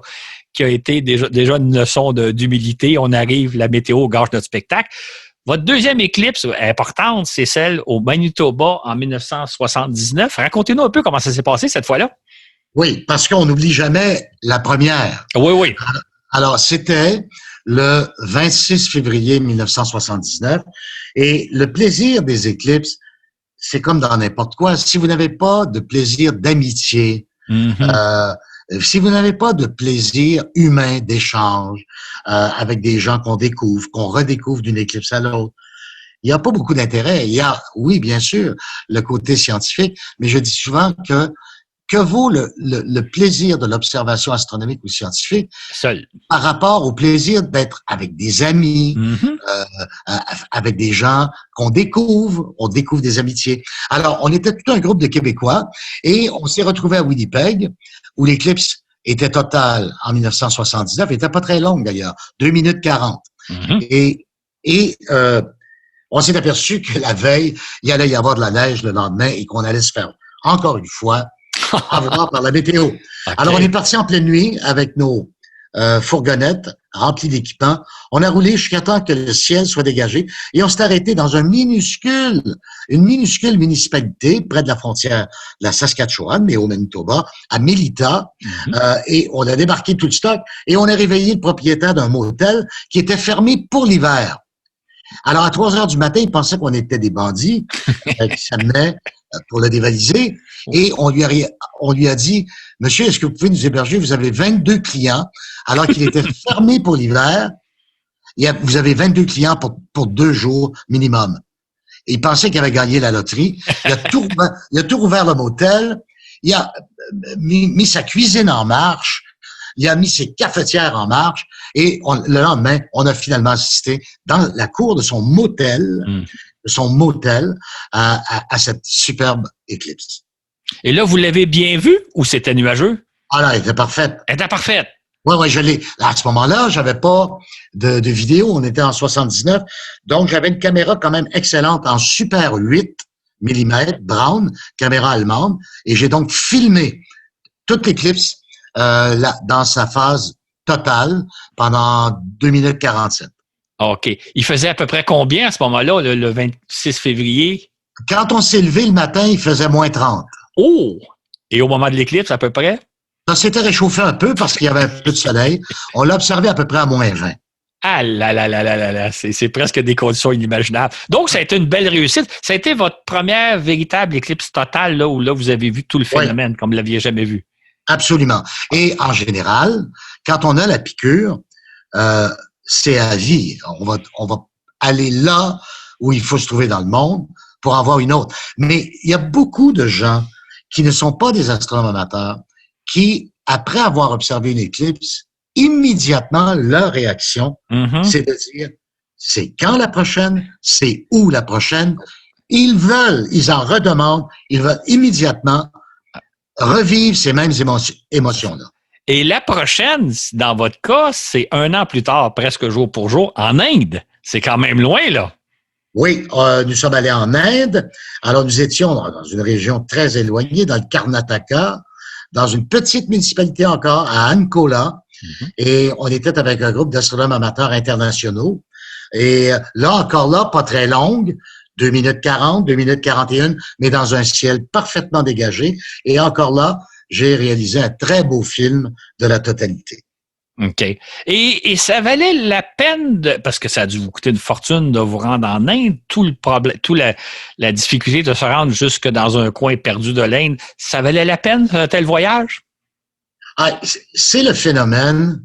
S2: qui a été déjà une leçon d'humilité. On arrive, la météo gâche notre spectacle. Votre deuxième éclipse importante, c'est celle au Manitoba en 1979. Racontez-nous un peu comment ça s'est passé cette fois-là.
S3: Oui, parce qu'on n'oublie jamais la première.
S2: Oui.
S3: Alors, c'était le 26 février 1979. Et le plaisir des éclipses, c'est comme dans n'importe quoi. Si vous n'avez pas de plaisir d'amitié, si vous n'avez pas de plaisir humain d'échange avec des gens qu'on découvre, qu'on redécouvre d'une éclipse à l'autre, il n'y a pas beaucoup d'intérêt. Il y a, oui, bien sûr, le côté scientifique, mais je dis souvent que vaut le plaisir de l'observation astronomique ou scientifique
S2: seul
S3: par rapport au plaisir d'être avec des amis, avec des gens qu'on découvre, on découvre des amitiés. Alors, on était tout un groupe de Québécois et on s'est retrouvés à Winnipeg où l'éclipse était totale en 1979, elle était pas très longue d'ailleurs, 2 minutes 40. Et on s'est aperçu que la veille, il allait y avoir de la neige le lendemain et qu'on allait se faire encore une fois avoir par la météo. Okay. Alors, on est parti en pleine nuit avec nos fourgonnettes remplies d'équipements. On a roulé jusqu'à temps que le ciel soit dégagé et on s'est arrêté dans une minuscule municipalité près de la frontière de la Saskatchewan, mais au Manitoba, à Melita. Et on a débarqué tout le stock et on a réveillé le propriétaire d'un motel qui était fermé pour l'hiver. Alors, à 3 heures du matin, il pensait qu'on était des bandits qui s'amenaient pour le dévaliser. Et on lui a dit, monsieur, est-ce que vous pouvez nous héberger? Vous avez 22 clients, alors qu'il était fermé pour l'hiver. Vous avez 22 clients pour 2 jours minimum. Et il pensait qu'il avait gagné la loterie. Il a tout rouvert le motel. Il a mis sa cuisine en marche. Il a mis ses cafetières en marche. Et le lendemain, on a finalement assisté dans la cour de son motel, à cette superbe éclipse.
S2: Et là, vous l'avez bien vu ou c'était nuageux?
S3: Ah là, elle était parfaite.
S2: Elle était parfaite.
S3: Oui, je l'ai. À ce moment-là, j'avais pas de vidéo. On était en 79. Donc, j'avais une caméra quand même excellente en Super 8 mm Brown, caméra allemande. Et j'ai donc filmé toute l'éclipse dans sa phase totale pendant 2 minutes 47.
S2: OK. Il faisait à peu près combien à ce moment-là, le 26 février?
S3: Quand on s'est levé le matin, il faisait moins 30.
S2: Oh! Et au moment de l'éclipse, à peu près?
S3: Ça s'était réchauffé un peu parce qu'il y avait un peu de soleil. On l'a observé à peu près à moins 20.
S2: Ah là, c'est presque des conditions inimaginables. Donc, ça a été une belle réussite. Ça a été votre première véritable éclipse totale, là, où là, vous avez vu tout le phénomène, comme vous ne l'aviez jamais vu.
S3: Absolument. Et en général, quand on a la piqûre, c'est à vie. On va aller là où il faut se trouver dans le monde pour en voir une autre. Mais il y a beaucoup de gens qui ne sont pas des astronomes amateurs qui après avoir observé une éclipse, immédiatement, leur réaction, c'est de dire, c'est quand la prochaine, c'est où la prochaine. Ils en redemandent, ils veulent immédiatement revivre ces mêmes émotions-là.
S2: Et la prochaine, dans votre cas, c'est 1 an plus tard, presque jour pour jour, en Inde. C'est quand même loin, là.
S3: Oui, nous sommes allés en Inde. Alors, nous étions dans une région très éloignée, dans le Karnataka, dans une petite municipalité encore, à Ankola. Et on était avec un groupe d'astronomes amateurs internationaux. Et là, pas très longue, 2 minutes 40, 2 minutes 41, mais dans un ciel parfaitement dégagé. Et encore là, j'ai réalisé un très beau film de la totalité.
S2: OK. Et ça valait la peine parce que ça a dû vous coûter une fortune de vous rendre en Inde, tout le problème, la difficulté de se rendre jusque dans un coin perdu de l'Inde, ça valait la peine un tel voyage?
S3: C'est le phénomène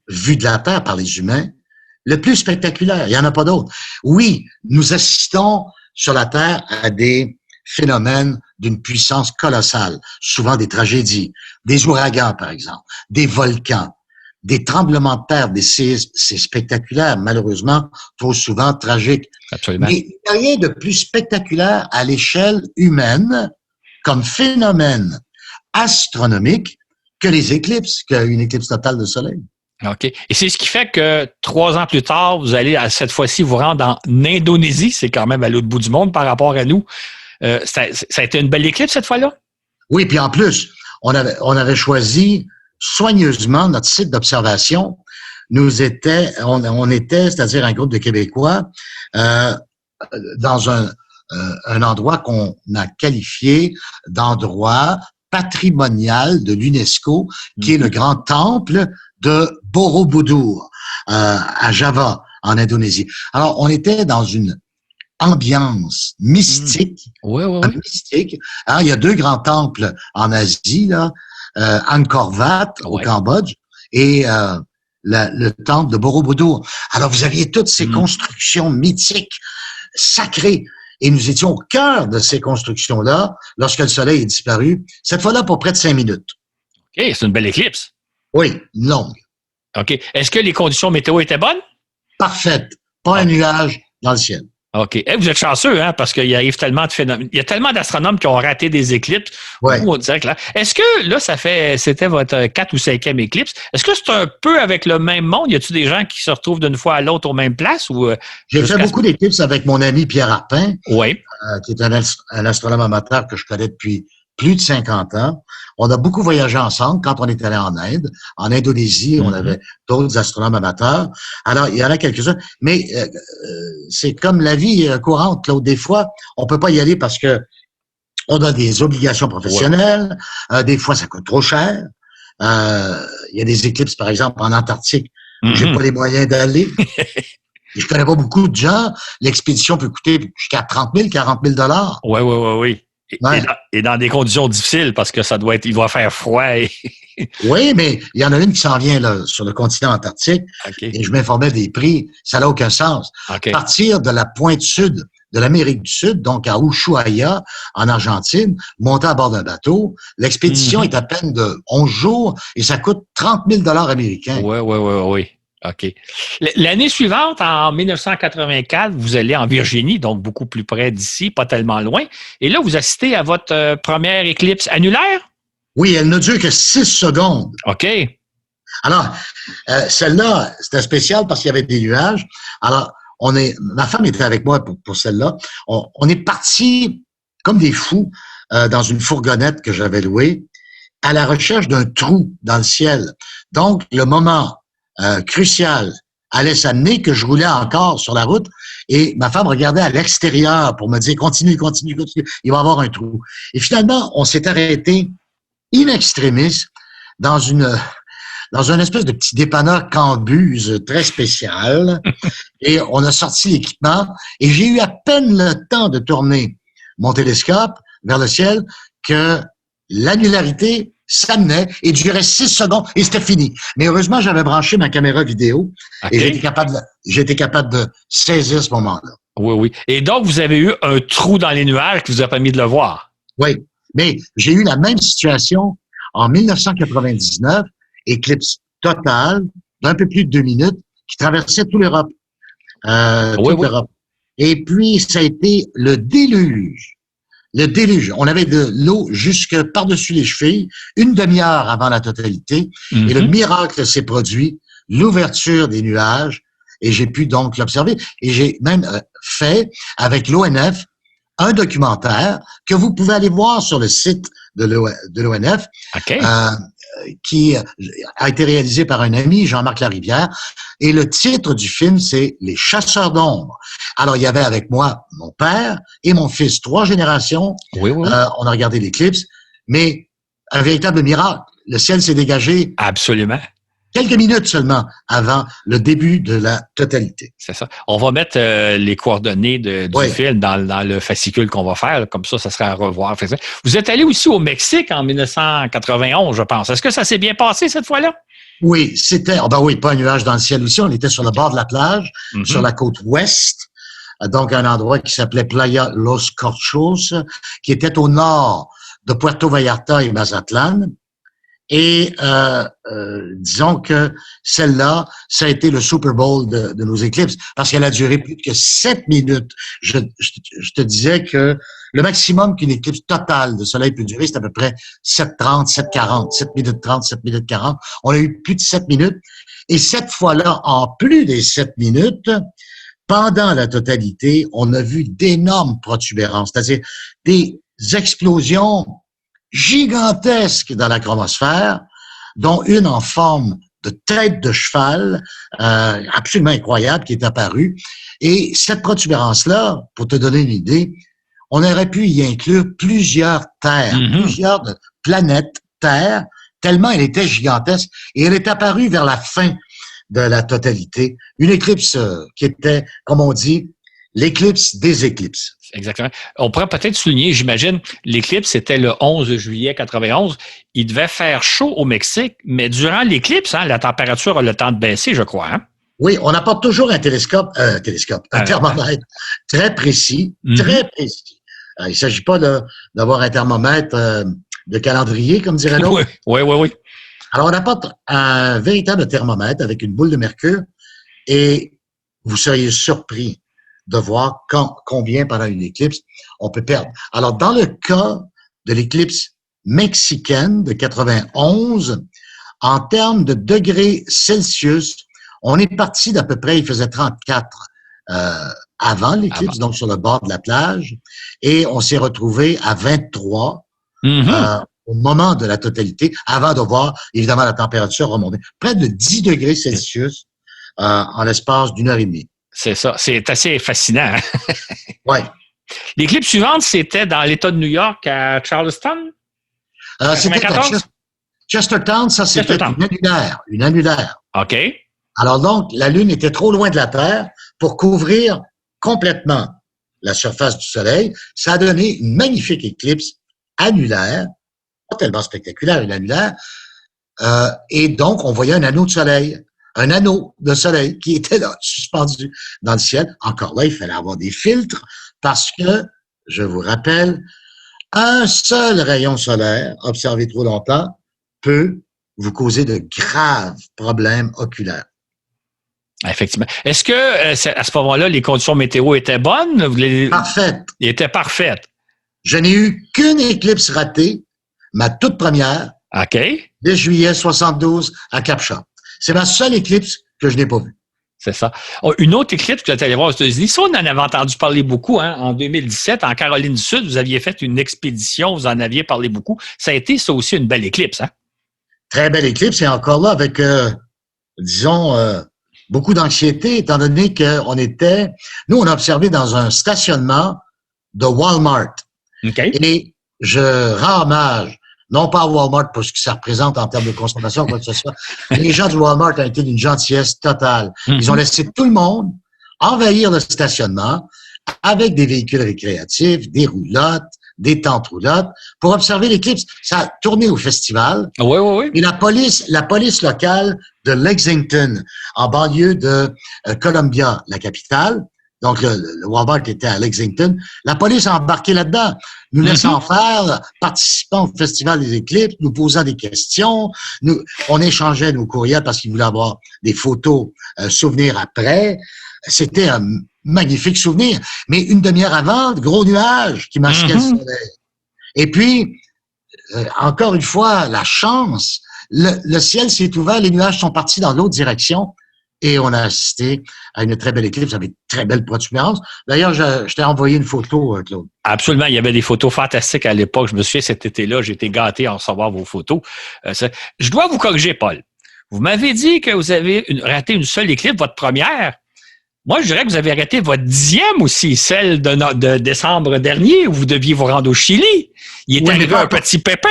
S3: vu de la Terre par les humains le plus spectaculaire. Il n'y en a pas d'autre. Oui, nous assistons sur la Terre à des phénomènes d'une puissance colossale, souvent des tragédies, des ouragans, par exemple, des volcans, des tremblements de terre, des séismes. C'est spectaculaire, malheureusement, trop souvent tragique.
S2: Absolument.
S3: Mais il n'y a rien de plus spectaculaire à l'échelle humaine comme phénomène astronomique que les éclipses, qu'une éclipse totale de soleil.
S2: OK. Et c'est ce qui fait que 3 ans plus tard, vous allez cette fois-ci vous rendre en Indonésie. C'est quand même à l'autre bout du monde par rapport à nous. Ça a été une belle éclipse cette fois-là?
S3: Oui, puis en plus, on avait choisi soigneusement notre site d'observation. On était, c'est-à-dire un groupe de Québécois, dans un endroit qu'on a qualifié d'endroit patrimonial de l'UNESCO, qui est le grand temple de Borobudur, à Java, en Indonésie. Alors, on était dans une ambiance mystique.
S2: Oui.
S3: Mystique. Alors, il y a 2 grands temples en Asie, là, Angkor Wat au Cambodge et le temple de Borobudur. Alors, vous aviez toutes ces constructions mythiques, sacrées. Et nous étions au cœur de ces constructions-là lorsque le soleil est disparu, cette fois-là pour près de 5 minutes.
S2: OK, c'est une belle éclipse.
S3: Oui, longue.
S2: OK. Est-ce que les conditions météo étaient bonnes?
S3: Parfaite. Pas un nuage dans le ciel.
S2: OK. Vous êtes chanceux, hein, parce qu'il arrive tellement de phénomènes. Il y a tellement d'astronomes qui ont raté des éclipses.
S3: Ouais.
S2: On dirait que là. Est-ce que là, c'était votre 4 ou 5e éclipse? Est-ce que c'est un peu avec le même monde? Y a-t-il des gens qui se retrouvent d'une fois à l'autre aux mêmes places?
S3: J'ai fait beaucoup d'éclipses avec mon ami Pierre Arpin, qui est un astronome amateur que je connais depuis plus de 50 ans. On a beaucoup voyagé ensemble quand on est allé en Inde. En Indonésie, on avait d'autres astronomes amateurs. Alors, il y en a quelques-uns. Mais c'est comme la vie courante, Claude. Des fois, on peut pas y aller parce que on a des obligations professionnelles. Des fois, ça coûte trop cher. Il y a des éclipses, par exemple, en Antarctique, où j'ai pas les moyens d'aller. Je connais pas beaucoup de gens. L'expédition peut coûter jusqu'à 30 000, 40 000 $.
S2: Oui. Et dans des conditions difficiles parce que il doit faire froid.
S3: Oui, mais il y en a une qui s'en vient là, sur le continent antarctique.
S2: Okay.
S3: Et je m'informais des prix. Ça n'a aucun sens. Partir de la pointe sud de l'Amérique du Sud, donc à Ushuaia, en Argentine, monter à bord d'un bateau. L'expédition est à peine de 11 jours et ça coûte 30 000 $ américains.
S2: Oui. OK. L'année suivante, en 1984, vous allez en Virginie, donc beaucoup plus près d'ici, pas tellement loin. Et là, vous assistez à votre première éclipse annulaire?
S3: Oui, elle ne dure que 6 secondes.
S2: OK.
S3: Alors, celle-là, c'était spécial parce qu'il y avait des nuages. Alors, ma femme était avec moi pour celle-là. On est partis comme des fous dans une fourgonnette que j'avais louée à la recherche d'un trou dans le ciel. Donc, le moment crucial allait s'amener que je roulais encore sur la route et ma femme regardait à l'extérieur pour me dire continue, il va y avoir un trou. Et finalement, on s'est arrêté in extremis dans une espèce de petit dépanneur Cambuse très spécial et on a sorti l'équipement et j'ai eu à peine le temps de tourner mon télescope vers le ciel que l'annularité s'amenait et durait 6 secondes et c'était fini. Mais heureusement, j'avais branché ma caméra vidéo et j'étais capable de saisir ce moment-là.
S2: Oui. Et donc, vous avez eu un trou dans les nuages qui vous a permis de le voir.
S3: Oui, mais j'ai eu la même situation en 1999, éclipse totale d'un peu plus de 2 minutes qui traversait toute l'Europe. Toute l'Europe. Et puis, ça a été le déluge. Le déluge. On avait de l'eau jusque par-dessus les chevilles, une demi-heure avant la totalité. Mm-hmm. Et le miracle s'est produit, l'ouverture des nuages. Et j'ai pu donc l'observer. Et j'ai même fait, avec l'ONF, un documentaire que vous pouvez aller voir sur le site de l'ONF, qui a été réalisé par un ami, Jean-Marc Larivière. Et le titre du film, c'est « Les chasseurs d'ombre ». Alors, il y avait avec moi mon père et mon fils, 3 générations. Oui. On a regardé l'éclipse, mais un véritable miracle. Le ciel s'est dégagé.
S2: Absolument.
S3: Quelques minutes seulement avant le début de la totalité.
S2: C'est ça. On va mettre les coordonnées du film dans le fascicule qu'on va faire. Comme ça sera à revoir. Vous êtes allé aussi au Mexique en 1991, je pense. Est-ce que ça s'est bien passé cette fois-là?
S3: Oui, c'était... pas un nuage dans le ciel aussi. On était sur le bord de la plage, sur la côte ouest. Donc, un endroit qui s'appelait Playa Los Corchos, qui était au nord de Puerto Vallarta et Mazatlan. Et disons que celle-là, ça a été le Super Bowl de nos éclipses, parce qu'elle a duré plus que 7 minutes. Je te disais que le maximum qu'une éclipse totale de soleil peut durer, c'est à peu près 7:30, 7:40, 7 minutes 30, 7 minutes 40. On a eu plus de 7 minutes. Et cette fois-là, en plus des 7 minutes, pendant la totalité, on a vu d'énormes protubérances, c'est-à-dire des explosions gigantesques dans la chromosphère, dont une en forme de tête de cheval, absolument incroyable, qui est apparue. Et cette protubérance-là, pour te donner une idée, on aurait pu y inclure plusieurs terres, plusieurs planètes terres, tellement elle était gigantesque. Et elle est apparue vers la fin de la totalité. Une éclipse qui était, comme on dit, l'éclipse des éclipses.
S2: Exactement. On pourrait peut-être souligner, j'imagine, l'éclipse, c'était le 11 juillet 91. Il devait faire chaud au Mexique, mais durant l'éclipse, la température a le temps de baisser, je crois.
S3: Oui, on apporte toujours un un thermomètre très précis, très précis. Il ne s'agit pas d'avoir un thermomètre de calendrier, comme dirait l'autre.
S2: Oui.
S3: Alors, on apporte un véritable thermomètre avec une boule de mercure et vous seriez surpris de voir combien pendant une éclipse on peut perdre. Alors, dans le cas de l'éclipse mexicaine de 91, en termes de degrés Celsius, on est parti d'à peu près, il faisait 34 avant l'éclipse, donc sur le bord de la plage, et on s'est retrouvé à 23 au moment de la totalité, avant de voir, évidemment, la température remonter. Près de 10 degrés Celsius en l'espace d'1 heure et demie.
S2: C'est ça. C'est assez fascinant.
S3: Oui.
S2: L'éclipse suivante, c'était dans l'État de New York, à Charleston?
S3: C'était à Chestertown, ça, c'était une annulaire.
S2: OK.
S3: Alors donc, la Lune était trop loin de la Terre pour couvrir complètement la surface du Soleil. Ça a donné une magnifique éclipse annulaire, pas tellement spectaculaire, une annulaire. Et donc, on voyait un anneau de soleil qui était là, suspendu dans le ciel. Encore là, il fallait avoir des filtres parce que, je vous rappelle, un seul rayon solaire observé trop longtemps peut vous causer de graves problèmes oculaires.
S2: Effectivement. Est-ce que, à ce moment-là, les conditions météo étaient bonnes?
S3: Parfaites.
S2: Ils étaient parfaites.
S3: Je n'ai eu qu'une éclipse ratée, ma toute première,
S2: OK.
S3: 10 juillet 72 à Cap-Shop. C'est ma seule éclipse que je n'ai pas vue.
S2: C'est ça. Une autre éclipse que tu es allé voir aux États-Unis, ça, on en avait entendu parler beaucoup. En 2017, en Caroline du Sud, vous aviez fait une expédition, vous en aviez parlé beaucoup. Ça a été, ça aussi, une belle éclipse.
S3: Très belle éclipse, et encore là, avec, beaucoup d'anxiété, étant donné qu'on était... Nous, on a observé dans un stationnement de Walmart.
S2: Okay.
S3: Et je rends hommage, non pas à Walmart pour ce que ça représente en termes de consommation, quoi que ce soit. Les gens du Walmart ont été d'une gentillesse totale. Ils ont laissé tout le monde envahir le stationnement avec des véhicules récréatifs, des roulottes, des tentes roulottes, pour observer l'éclipse. Ça a tourné au festival.
S2: Oui.
S3: Et la police locale de Lexington, en banlieue de Columbia, la capitale, Donc, le Walmart était à Lexington. La police a embarqué là-dedans, nous laissant faire, participant au Festival des Éclipses, nous posant des questions. On échangeait nos courriels parce qu'ils voulaient avoir des photos, souvenirs après. C'était un magnifique souvenir. Mais une demi-heure avant, gros nuages qui masquaient le soleil. Et puis, encore une fois, la chance, le ciel s'est ouvert, les nuages sont partis dans l'autre direction et on a assisté à une très belle éclipse avec très belle protubérance. D'ailleurs, je t'ai envoyé une photo, Claude.
S2: Absolument, il y avait des photos fantastiques à l'époque. Je me souviens, cet été-là, j'ai été gâté à recevoir vos photos. Je dois vous corriger, Paul. Vous m'avez dit que vous avez raté une seule éclipse, votre première. Moi, je dirais que vous avez raté votre 10e aussi, celle de décembre dernier, où vous deviez vous rendre au Chili. Il est arrivé un petit pépin.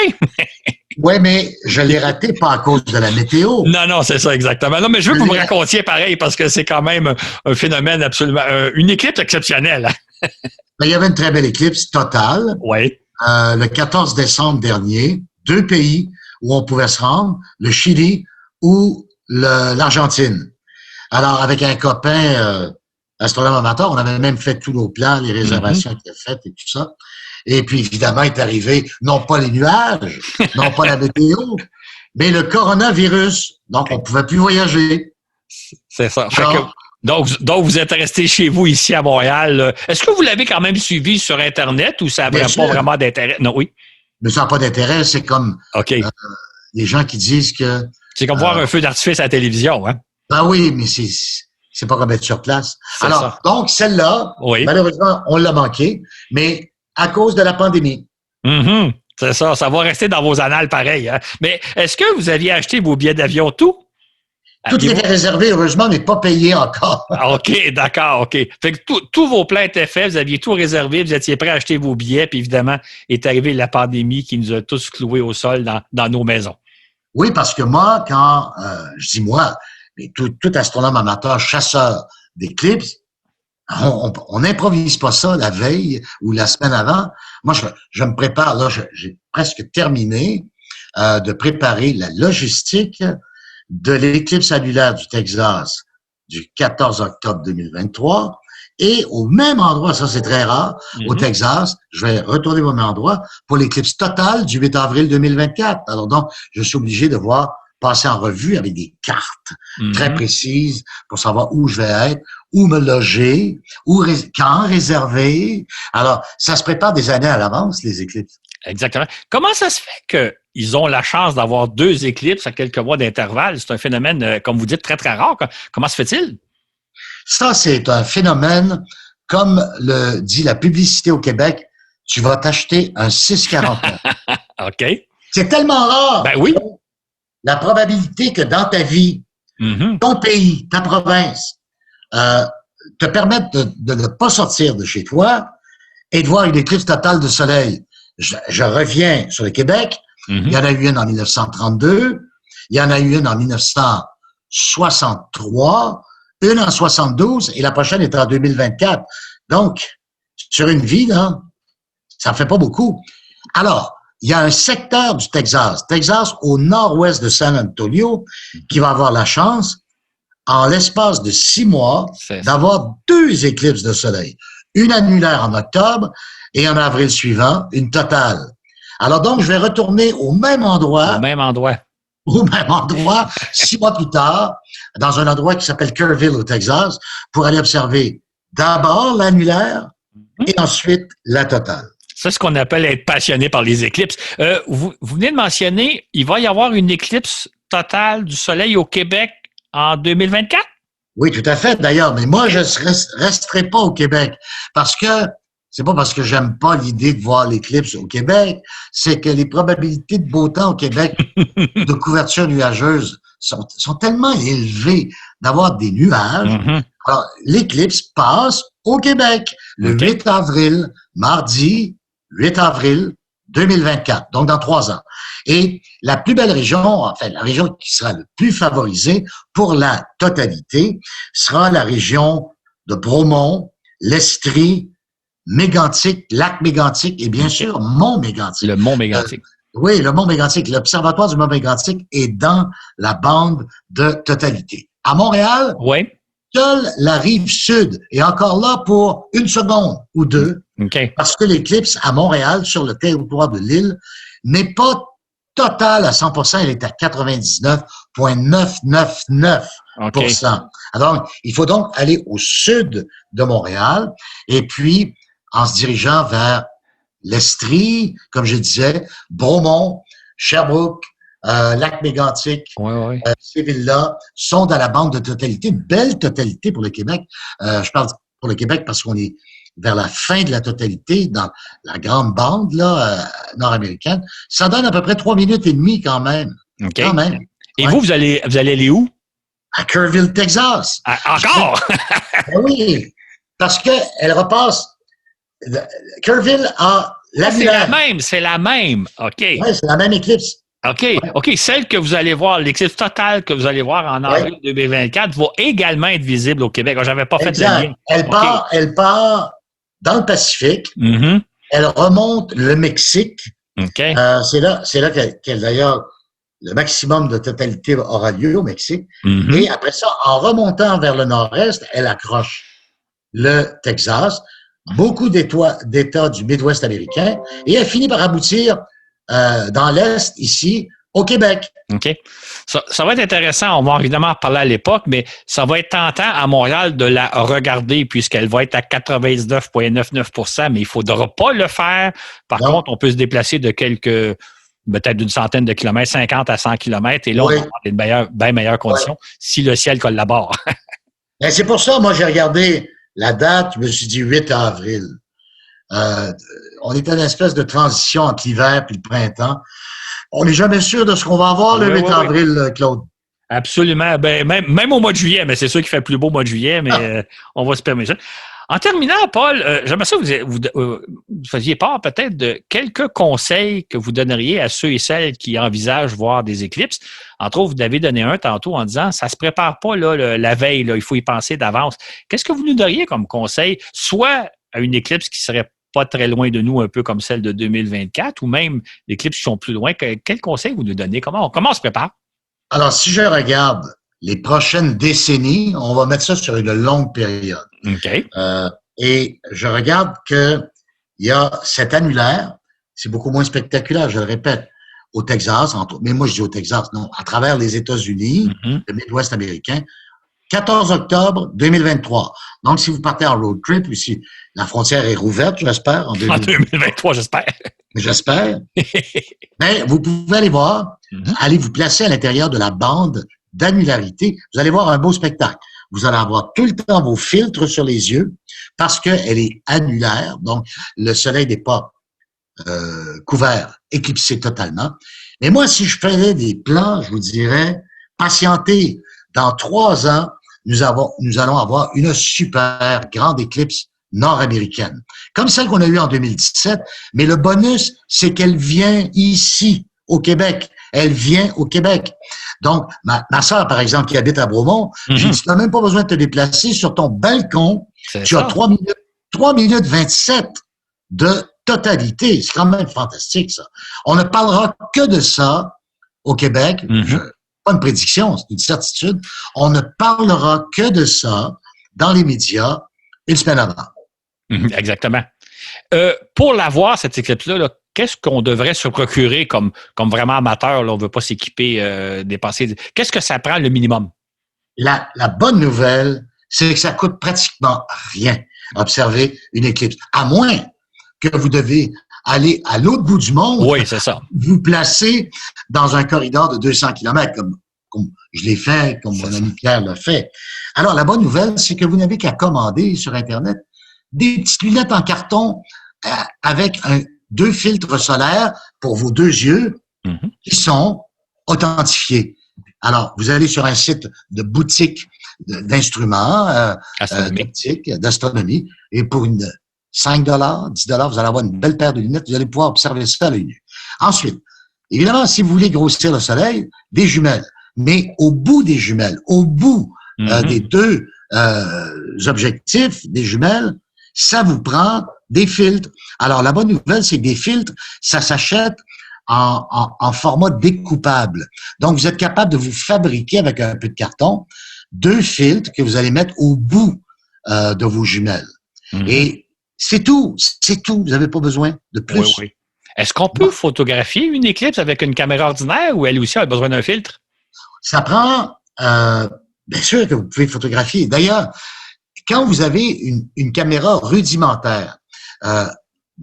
S3: Oui, mais je l'ai raté pas à cause de la météo.
S2: Non, c'est ça exactement. Non, mais je veux que vous me racontiez pareil, parce que c'est quand même un phénomène absolument, une éclipse exceptionnelle.
S3: Il y avait une très belle éclipse totale.
S2: Oui.
S3: Le 14 décembre dernier, 2 pays où on pouvait se rendre, le Chili ou l'Argentine. Alors, avec un copain astronome amateur, on avait même fait tous nos plans, les réservations étaient faites et tout ça. Et puis, évidemment, est arrivé, non pas les nuages, non pas la météo, mais le coronavirus. Donc, on pouvait plus voyager.
S2: C'est ça. Donc, vous êtes resté chez vous ici à Montréal. Est-ce que vous l'avez quand même suivi sur Internet ou ça n'a pas vraiment d'intérêt? Non, oui.
S3: Mais ça n'a pas d'intérêt. C'est comme les gens qui disent que...
S2: C'est comme voir un feu d'artifice à la télévision, hein?
S3: Ben oui, mais c'est pas comme être sur place. Alors, ça. Donc, celle-là, malheureusement, on l'a manqué, mais à cause de la pandémie.
S2: C'est ça, ça va rester dans vos annales pareil. Hein? Mais est-ce que vous aviez acheté vos billets d'avion, tout?
S3: Tout était réservé, heureusement, mais pas payé encore.
S2: OK, d'accord, OK. Fait que tous vos plans étaient faits, vous aviez tout réservé, vous étiez prêts à acheter vos billets, puis évidemment, est arrivée la pandémie qui nous a tous cloués au sol dans nos maisons.
S3: Oui, parce que moi, quand, je dis moi, mais tout astronome amateur, chasseur d'éclipses, on n'improvise pas ça la veille ou la semaine avant. Moi, je me prépare, là, j'ai presque terminé de préparer la logistique de l'éclipse annulaire du Texas du 14 octobre 2023. Et au même endroit, ça c'est très rare, au Texas, je vais retourner au même endroit pour l'éclipse totale du 8 avril 2024. Alors donc, je suis obligé de passer en revue avec des cartes très précises pour savoir où je vais être, où me loger, quand réserver. Alors, ça se prépare des années à l'avance, les éclipses.
S2: Exactement. Comment ça se fait qu'ils ont la chance d'avoir 2 éclipses à quelques mois d'intervalle? C'est un phénomène, comme vous dites, très, très rare. Comment se fait-il?
S3: Ça, c'est un phénomène, comme le dit la publicité au Québec, tu vas t'acheter un 641.
S2: OK.
S3: C'est tellement rare.
S2: Ben oui.
S3: La probabilité que dans ta vie, ton pays, ta province, te permettent de ne pas sortir de chez toi et de voir une éclipse totale de soleil. Je reviens sur le Québec. Il y en a eu une en 1932. Il y en a eu une en 1963. Une en 72 et la prochaine est en 2024. Donc, sur une vie, là, ça ne fait pas beaucoup. Alors, il y a un secteur du Texas au nord-ouest de San Antonio, qui va avoir la chance, en l'espace de 6 mois, d'avoir 2 éclipses de soleil. Une annulaire en octobre et en avril suivant, une totale. Alors donc, je vais retourner au même endroit. Au même endroit, 6 mois plus tard, dans un endroit qui s'appelle Kerrville au Texas, pour aller observer d'abord l'annulaire et ensuite la totale.
S2: C'est ce qu'on appelle être passionné par les éclipses. Vous venez de mentionner, il va y avoir une éclipse totale du Soleil au Québec en 2024?
S3: Oui, tout à fait, d'ailleurs. Mais moi, je ne resterai pas au Québec parce que c'est pas parce que j'aime pas l'idée de voir l'éclipse au Québec, c'est que les probabilités de beau temps au Québec de couverture nuageuse sont tellement élevées d'avoir des nuages. Alors, l'éclipse passe au Québec le 8 avril, mardi 8 avril 2024, donc dans 3 ans. Et la plus belle région, enfin la région qui sera le plus favorisée pour la totalité, sera la région de Bromont, l'Estrie, Mégantic, lac Mégantic et bien sûr Mont Mégantic.
S2: Le Mont Mégantic.
S3: Oui, le Mont Mégantic. L'Observatoire du Mont Mégantic est dans la bande de totalité. À Montréal, Seule la rive sud est encore là pour 1 seconde ou 2, parce que l'éclipse à Montréal, sur le territoire de l'île, n'est pas totale à 100%, elle est à 99,999%. Alors, il faut donc aller au sud de Montréal, et puis, en se dirigeant vers l'Estrie, comme je disais, Bromont, Sherbrooke, Lac-Mégantic, ces villes-là sont dans la bande de totalité, une belle totalité pour le Québec. Je parle pour le Québec parce qu'on est vers la fin de la totalité dans la grande bande là nord-américaine. Ça donne à peu près 3 minutes et demie quand même. Quand même.
S2: Et vous allez aller où?
S3: À Kerrville, Texas.
S2: Encore?
S3: Oui, parce que elle repasse. Kerrville a l'annulaire.
S2: C'est la même. OK.
S3: Oui, c'est la même éclipse.
S2: OK. Celle que vous allez voir, l'éclipse totale que vous allez voir en avril 2024 va également être visible au Québec. J'avais pas fait de lien.
S3: Elle part dans le Pacifique.
S2: Mm-hmm.
S3: Elle remonte le Mexique.
S2: Okay.
S3: C'est là d'ailleurs le maximum de totalité aura lieu au Mexique.
S2: Mm-hmm.
S3: Et après ça, en remontant vers le nord-est, elle accroche le Texas, beaucoup d'États du Midwest américain, et elle finit par aboutir dans l'Est, ici, au Québec.
S2: OK. Ça va être intéressant. On va évidemment parler à l'époque, mais ça va être tentant à Montréal de la regarder puisqu'elle va être à 99,99%, mais il ne faudra pas le faire. Par contre, on peut se déplacer de peut-être d'une centaine de kilomètres, 50 à 100 kilomètres, et là, on va avoir des bien meilleures conditions si le ciel collabore.
S3: Ben, c'est pour ça, moi, j'ai regardé la date, je me suis dit 8 avril. On est à une espèce de transition entre l'hiver et le printemps. On n'est jamais sûr de ce qu'on va avoir le 8 avril, Claude.
S2: Absolument. Ben, même au mois de juillet, mais c'est sûr qu'il fait plus beau au mois de juillet, mais on va se permettre ça. En terminant, Paul, j'aimerais ça que vous faisiez part peut-être de quelques conseils que vous donneriez à ceux et celles qui envisagent voir des éclipses. Entre autres, vous avez donné un tantôt en disant ça se prépare pas là, la veille, là, il faut y penser d'avance. Qu'est-ce que vous nous donneriez comme conseil, soit à une éclipse qui serait pas très loin de nous, un peu comme celle de 2024, ou même des éclipses qui sont plus loin? Quel conseil vous nous donnez? Comment on se prépare?
S3: Alors, si je regarde les prochaines décennies, on va mettre ça sur une longue période.
S2: OK.
S3: Et je regarde que il y a cet annulaire, c'est beaucoup moins spectaculaire, je le répète, au Texas, mais moi je dis au Texas, non, à travers les États-Unis, le Midwest américain, 14 octobre 2023. Donc, si vous partez en road trip, ou si la frontière est rouverte, j'espère, en
S2: 2023, j'espère.
S3: J'espère. Mais vous pouvez aller voir, allez vous placer à l'intérieur de la bande d'annularité. Vous allez voir un beau spectacle. Vous allez avoir tout le temps vos filtres sur les yeux parce qu'elle est annulaire. Donc, le soleil n'est pas couvert, éclipsé totalement. Mais moi, si je faisais des plans, je vous dirais, patientez. Dans 3 ans, nous allons avoir une super grande éclipse nord-américaine, comme celle qu'on a eue en 2017. Mais le bonus, c'est qu'elle vient ici, au Québec. Elle vient au Québec. Donc, ma sœur, par exemple, qui habite à Bromont, j'ai dit, tu n'as même pas besoin de te déplacer sur ton balcon. Tu as 3 minutes 27 de totalité. C'est quand même fantastique, ça. On ne parlera que de ça au Québec. Pas une prédiction, c'est une certitude. On ne parlera que de ça dans les médias une semaine avant.
S2: Exactement. Pour la voir, cette éclipse-là, qu'est-ce qu'on devrait se procurer comme vraiment amateur? Là, on ne veut pas s'équiper, dépenser. Qu'est-ce que ça prend le minimum?
S3: La bonne nouvelle, c'est que ça coûte pratiquement rien observer une éclipse. À moins que vous devez aller à l'autre bout du monde.
S2: Oui, c'est ça.
S3: Vous placer dans un corridor de 200 km, comme je l'ai fait, comme mon ami Pierre l'a fait. Alors, la bonne nouvelle, c'est que vous n'avez qu'à commander sur Internet des petites lunettes en carton avec 2 filtres solaires pour vos 2 yeux qui sont authentifiés. Alors, vous allez sur un site de boutique d'instruments optiques, d'astronomie, et pour 5 $, 10 $, vous allez avoir une belle paire de lunettes, vous allez pouvoir observer ça à l'œil nu. Ensuite, évidemment, si vous voulez grossir le soleil, des jumelles. Mais au bout des jumelles, au bout des 2 objectifs, des jumelles, ça vous prend des filtres. Alors, la bonne nouvelle, c'est que des filtres, ça s'achète en format découpable. Donc, vous êtes capable de vous fabriquer avec un peu de carton 2 filtres que vous allez mettre au bout de vos jumelles. Et c'est tout. Vous n'avez pas besoin de plus.
S2: Oui. Est-ce qu'on peut photographier une éclipse avec une caméra ordinaire ou elle aussi a besoin d'un filtre?
S3: Ça prend, bien sûr que vous pouvez photographier. D'ailleurs, quand vous avez une caméra rudimentaire,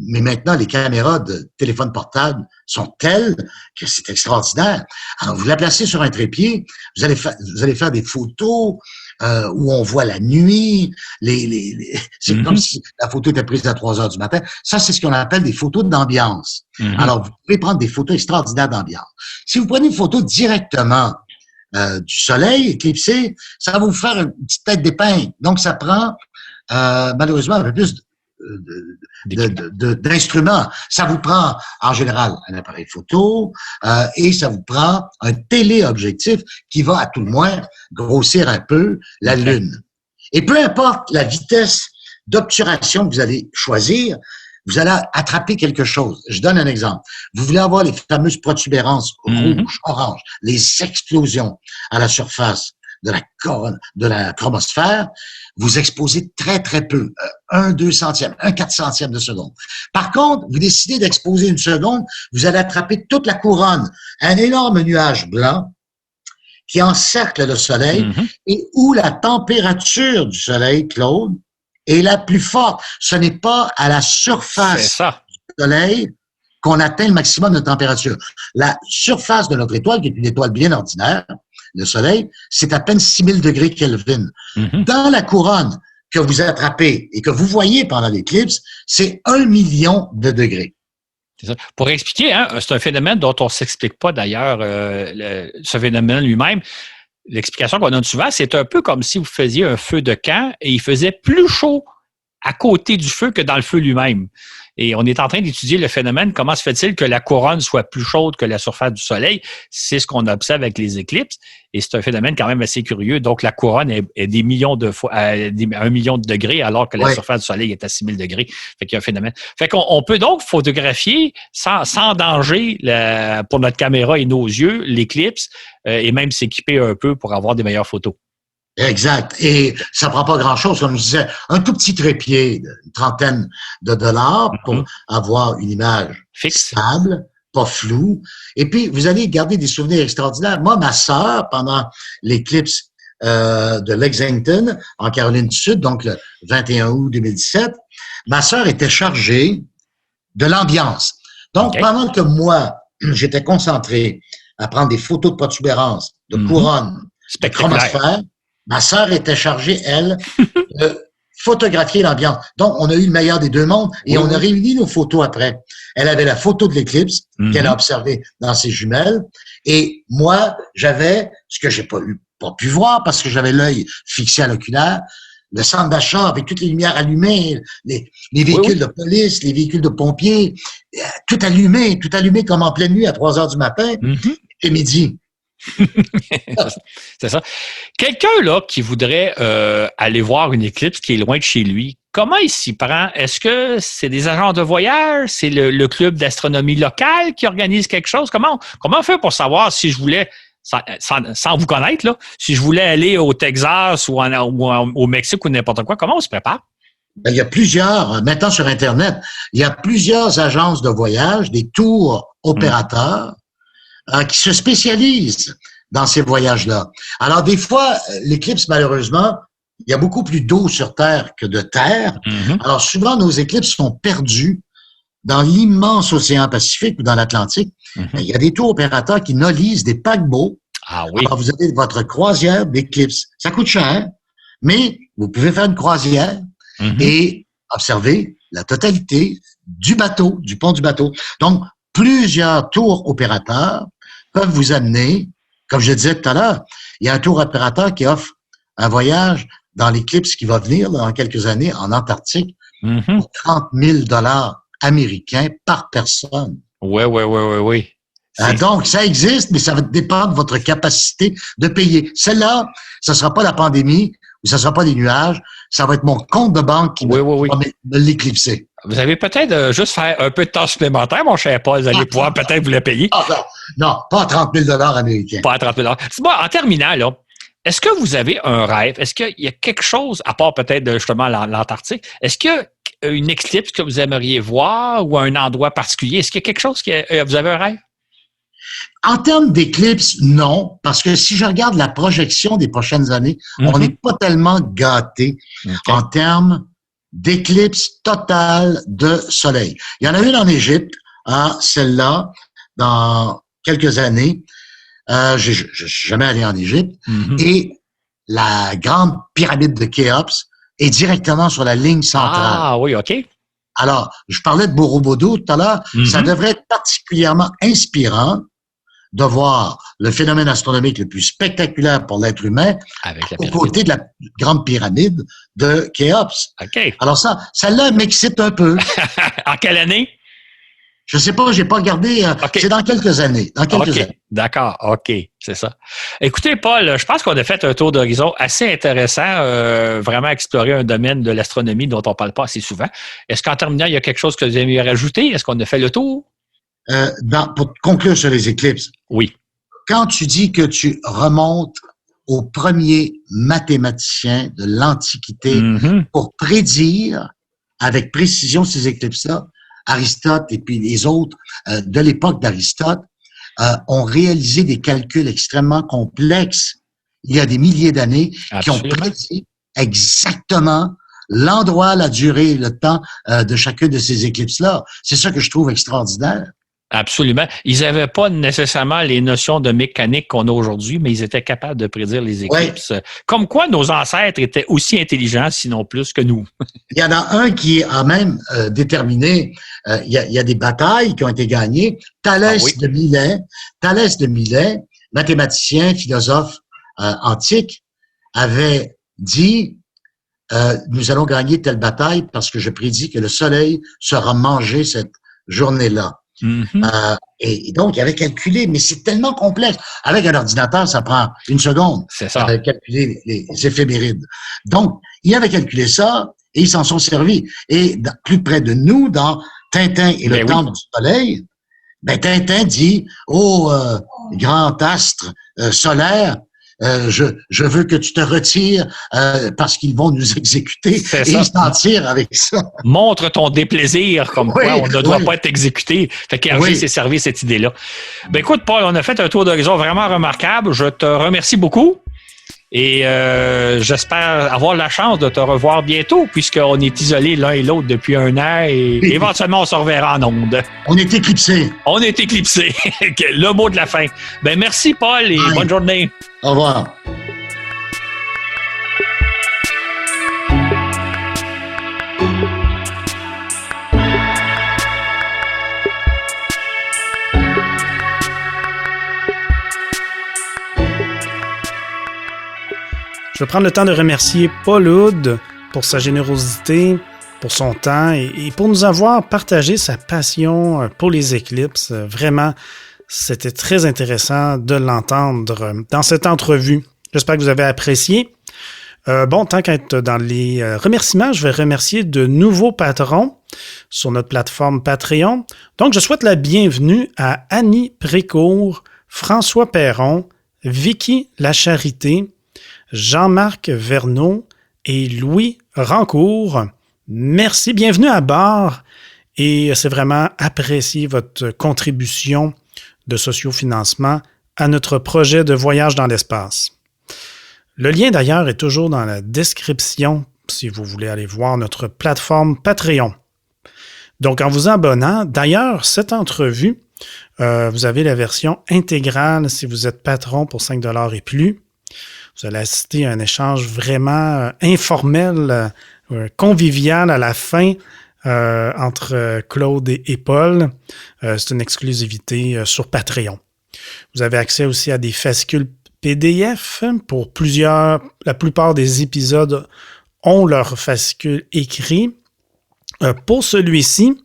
S3: mais maintenant les caméras de téléphone portable sont telles que c'est extraordinaire. Alors, vous la placez sur un trépied, vous allez faire des photos où on voit la nuit, c'est comme si la photo était prise à 3 heures du matin. Ça, c'est ce qu'on appelle des photos d'ambiance. Alors, vous pouvez prendre des photos extraordinaires d'ambiance. Si vous prenez une photo directement du soleil éclipsé, ça va vous faire une petite tête d'épingle. Donc, ça prend malheureusement un peu plus d'instruments. Ça vous prend, en général, un appareil photo et ça vous prend un téléobjectif qui va, à tout le moins, grossir un peu la Lune. Et peu importe la vitesse d'obturation que vous allez choisir, vous allez attraper quelque chose. Je donne un exemple. Vous voulez avoir les fameuses protubérances rouges, oranges, les explosions à la surface de la chromosphère, vous exposez très, très peu. 1/2 centième, 1/4 centième de seconde. Par contre, vous décidez d'exposer 1 seconde, vous allez attraper toute la couronne, un énorme nuage blanc qui encercle le soleil et où la température du soleil, Claude, est la plus forte. Ce n'est pas à la surface du soleil qu'on atteint le maximum de température. La surface de notre étoile, qui est une étoile bien ordinaire, le soleil, c'est à peine 6000 degrés Kelvin. Dans la couronne que vous attrapez et que vous voyez pendant l'éclipse, c'est 1 million de degrés.
S2: C'est ça. Pour expliquer, c'est un phénomène dont on ne s'explique pas d'ailleurs, ce phénomène lui-même. L'explication qu'on donne souvent, c'est un peu comme si vous faisiez un feu de camp et il faisait plus chaud à côté du feu que dans le feu lui-même. Et on est en train d'étudier le phénomène. Comment se fait-il que la couronne soit plus chaude que la surface du soleil? C'est ce qu'on observe avec les éclipses. Et c'est un phénomène quand même assez curieux. Donc, la couronne est des millions de fois, à 1 million de degrés, alors que la surface du soleil est à 6000 degrés. Fait qu'il y a un phénomène. Fait qu'on peut donc photographier sans danger pour notre caméra et nos yeux, l'éclipse, et même s'équiper un peu pour avoir des meilleures photos.
S3: Exact. Et ça prend pas grand-chose. Comme je disais, un tout petit trépied, une trentaine de dollars pour avoir une image stable, pas floue. Et puis, vous allez garder des souvenirs extraordinaires. Moi, ma sœur, pendant l'éclipse de Lexington, en Caroline du Sud, donc le 21 août 2017, ma sœur était chargée de l'ambiance. Donc, pendant que moi, j'étais concentré à prendre des photos de protubérance, de couronne, de chromosphère, ma sœur était chargée, elle, de photographier l'ambiance. Donc, on a eu le meilleur des deux mondes et on a réuni nos photos après. Elle avait la photo de l'éclipse qu'elle a observée dans ses jumelles et moi, j'avais ce que j'ai pas pu voir parce que j'avais l'œil fixé à l'oculaire, le centre d'achat avec toutes les lumières allumées, les véhicules de police, les véhicules de pompiers, tout allumé comme en pleine nuit à 3 heures du matin et midi.
S2: C'est ça. Quelqu'un là qui voudrait aller voir une éclipse qui est loin de chez lui, comment il s'y prend? Est-ce que c'est des agents de voyage? C'est le club d'astronomie local qui organise quelque chose? Comment on fait pour savoir si je voulais, sans vous connaître, là, si je voulais aller au Texas ou au Mexique ou n'importe quoi, comment on se prépare?
S3: Il y a plusieurs, maintenant sur Internet, il y a plusieurs agences de voyage, des tours opérateurs qui se spécialisent dans ces voyages-là. Alors, des fois, l'éclipse, malheureusement, il y a beaucoup plus d'eau sur Terre que de terre. Alors, souvent, nos éclipses sont perdues dans l'immense océan Pacifique ou dans l'Atlantique. Il y a des tours opérateurs qui nolisent des paquebots.
S2: Ah oui.
S3: Alors, vous avez votre croisière d'éclipse. Ça coûte cher, mais vous pouvez faire une croisière et observer la totalité du bateau, du pont du bateau. Donc, plusieurs tours opérateurs peuvent vous amener, comme je le disais tout à l'heure, il y a un tour opérateur qui offre un voyage dans l'éclipse qui va venir dans quelques années en Antarctique pour 30 000 $ américains par personne.
S2: Oui.
S3: Donc, ça existe, mais ça va dépendre de votre capacité de payer. Celle-là, ça ne sera pas la pandémie ou ça ne sera pas des nuages, ça va être mon compte de banque qui va me l'éclipser.
S2: Vous allez peut-être juste faire un peu de temps supplémentaire, mon cher Paul. Vous allez pouvoir peut-être vous le payer.
S3: Non, pas à 30 000 $ américains.
S2: Pas à 30 000 $. Dis-moi, en terminant, là, est-ce que vous avez un rêve? Est-ce qu'il y a quelque chose, à part peut-être justement l'Antarctique, est-ce qu'il y a une éclipse que vous aimeriez voir ou un endroit particulier? Est-ce qu'il y a quelque chose vous avez un rêve?
S3: En termes d'éclipse, non, parce que si je regarde la projection des prochaines années, on n'est pas tellement gâté en termes d'éclipse totale de soleil. Il y en a une en Égypte, celle-là, dans quelques années. Je suis jamais allé en Égypte. Et la grande pyramide de Khéops est directement sur la ligne centrale.
S2: Ah oui, OK.
S3: Alors, je parlais de Borobudur tout à l'heure. Ça devrait être particulièrement inspirant de voir le phénomène astronomique le plus spectaculaire pour l'être humain aux côtés de la grande pyramide de Khéops.
S2: OK.
S3: Alors celle-là m'excite un peu.
S2: En quelle année?
S3: Je sais pas, j'ai pas regardé. C'est dans quelques années.
S2: D'accord, OK, c'est ça. Écoutez, Paul, je pense qu'on a fait un tour d'horizon assez intéressant, vraiment explorer un domaine de l'astronomie dont on parle pas assez souvent. Est-ce qu'en terminant, il y a quelque chose que vous aimeriez rajouter? Est-ce qu'on a fait le tour?
S3: Pour conclure sur les éclipses.
S2: Oui.
S3: Quand tu dis que tu remontes aux premiers mathématiciens de l'Antiquité pour prédire avec précision ces éclipses-là, Aristote et puis les autres de l'époque d'Aristote ont réalisé des calculs extrêmement complexes il y a des milliers d'années qui ont prédit exactement l'endroit, la durée, le temps de chacune de ces éclipses-là. C'est ça que je trouve extraordinaire.
S2: Absolument. Ils n'avaient pas nécessairement les notions de mécanique qu'on a aujourd'hui, mais ils étaient capables de prédire les éclipses. Oui. Comme quoi nos ancêtres étaient aussi intelligents, sinon plus que nous.
S3: Il y en a un qui a même déterminé, il y a des batailles qui ont été gagnées. Thalès de Milet, mathématicien, philosophe antique, avait dit nous allons gagner telle bataille parce que je prédis que le soleil sera mangé cette journée-là. Et donc, il avait calculé, mais c'est tellement complexe. Avec un ordinateur, ça prend une seconde.
S2: C'est ça.
S3: Calculer les éphémérides. Donc, il avait calculé ça et ils s'en sont servis. Et plus près de nous, dans Tintin et le temps du soleil, Tintin dit grand astre solaire, je veux que tu te retires parce qu'ils vont nous exécuter. Et ils s'en tirent avec ça.
S2: Montre ton déplaisir comme quoi on ne doit pas être exécuté. Fait qu'Hergé s'est servi cette idée-là. Écoute, Paul, on a fait un tour d'horizon vraiment remarquable. Je te remercie beaucoup. Et j'espère avoir la chance de te revoir bientôt puisqu'on est isolés l'un et l'autre depuis 1 an et éventuellement on se reverra en ondes.
S3: On est éclipsés.
S2: On est éclipsés. Le mot de la fin. Merci Paul et bonne journée.
S3: Au revoir.
S1: Je vais prendre le temps de remercier Paul Hood pour sa générosité, pour son temps et pour nous avoir partagé sa passion pour les éclipses. Vraiment, c'était très intéressant de l'entendre dans cette entrevue. J'espère que vous avez apprécié. Tant qu'à être dans les remerciements, je vais remercier de nouveaux patrons sur notre plateforme Patreon. Donc, je souhaite la bienvenue à Annie Précourt, François Perron, Vicky Lacharité, Jean-Marc Verneau et Louis Rancourt. Merci, bienvenue à bord et c'est vraiment apprécié votre contribution de sociofinancement à notre projet de voyage dans l'espace. Le lien d'ailleurs est toujours dans la description si vous voulez aller voir notre plateforme Patreon. Donc en vous abonnant, d'ailleurs cette entrevue, vous avez la version intégrale si vous êtes patron pour 5$ et plus. Vous allez assister à un échange vraiment informel, convivial à la fin entre Claude et Paul. C'est une exclusivité sur Patreon. Vous avez accès aussi à des fascicules PDF pour la plupart des épisodes ont leur fascicule écrit. Pour celui-ci,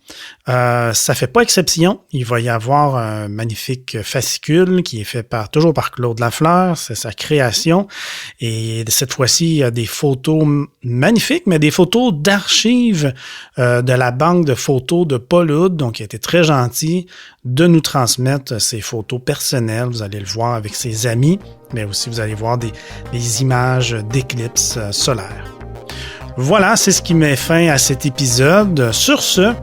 S1: ça fait pas exception. Il va y avoir un magnifique fascicule qui est fait toujours par Claude Lafleur. C'est sa création. Et cette fois-ci, il y a des photos magnifiques, mais des photos d'archives de la banque de photos de Paul Oud. Donc, il a été très gentil de nous transmettre ses photos personnelles. Vous allez le voir avec ses amis, mais aussi vous allez voir des images d'éclipses solaires. Voilà, c'est ce qui met fin à cet épisode. Sur ce,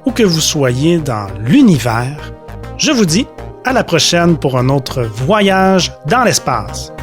S1: où que vous soyez dans l'univers, je vous dis à la prochaine pour un autre voyage dans l'espace.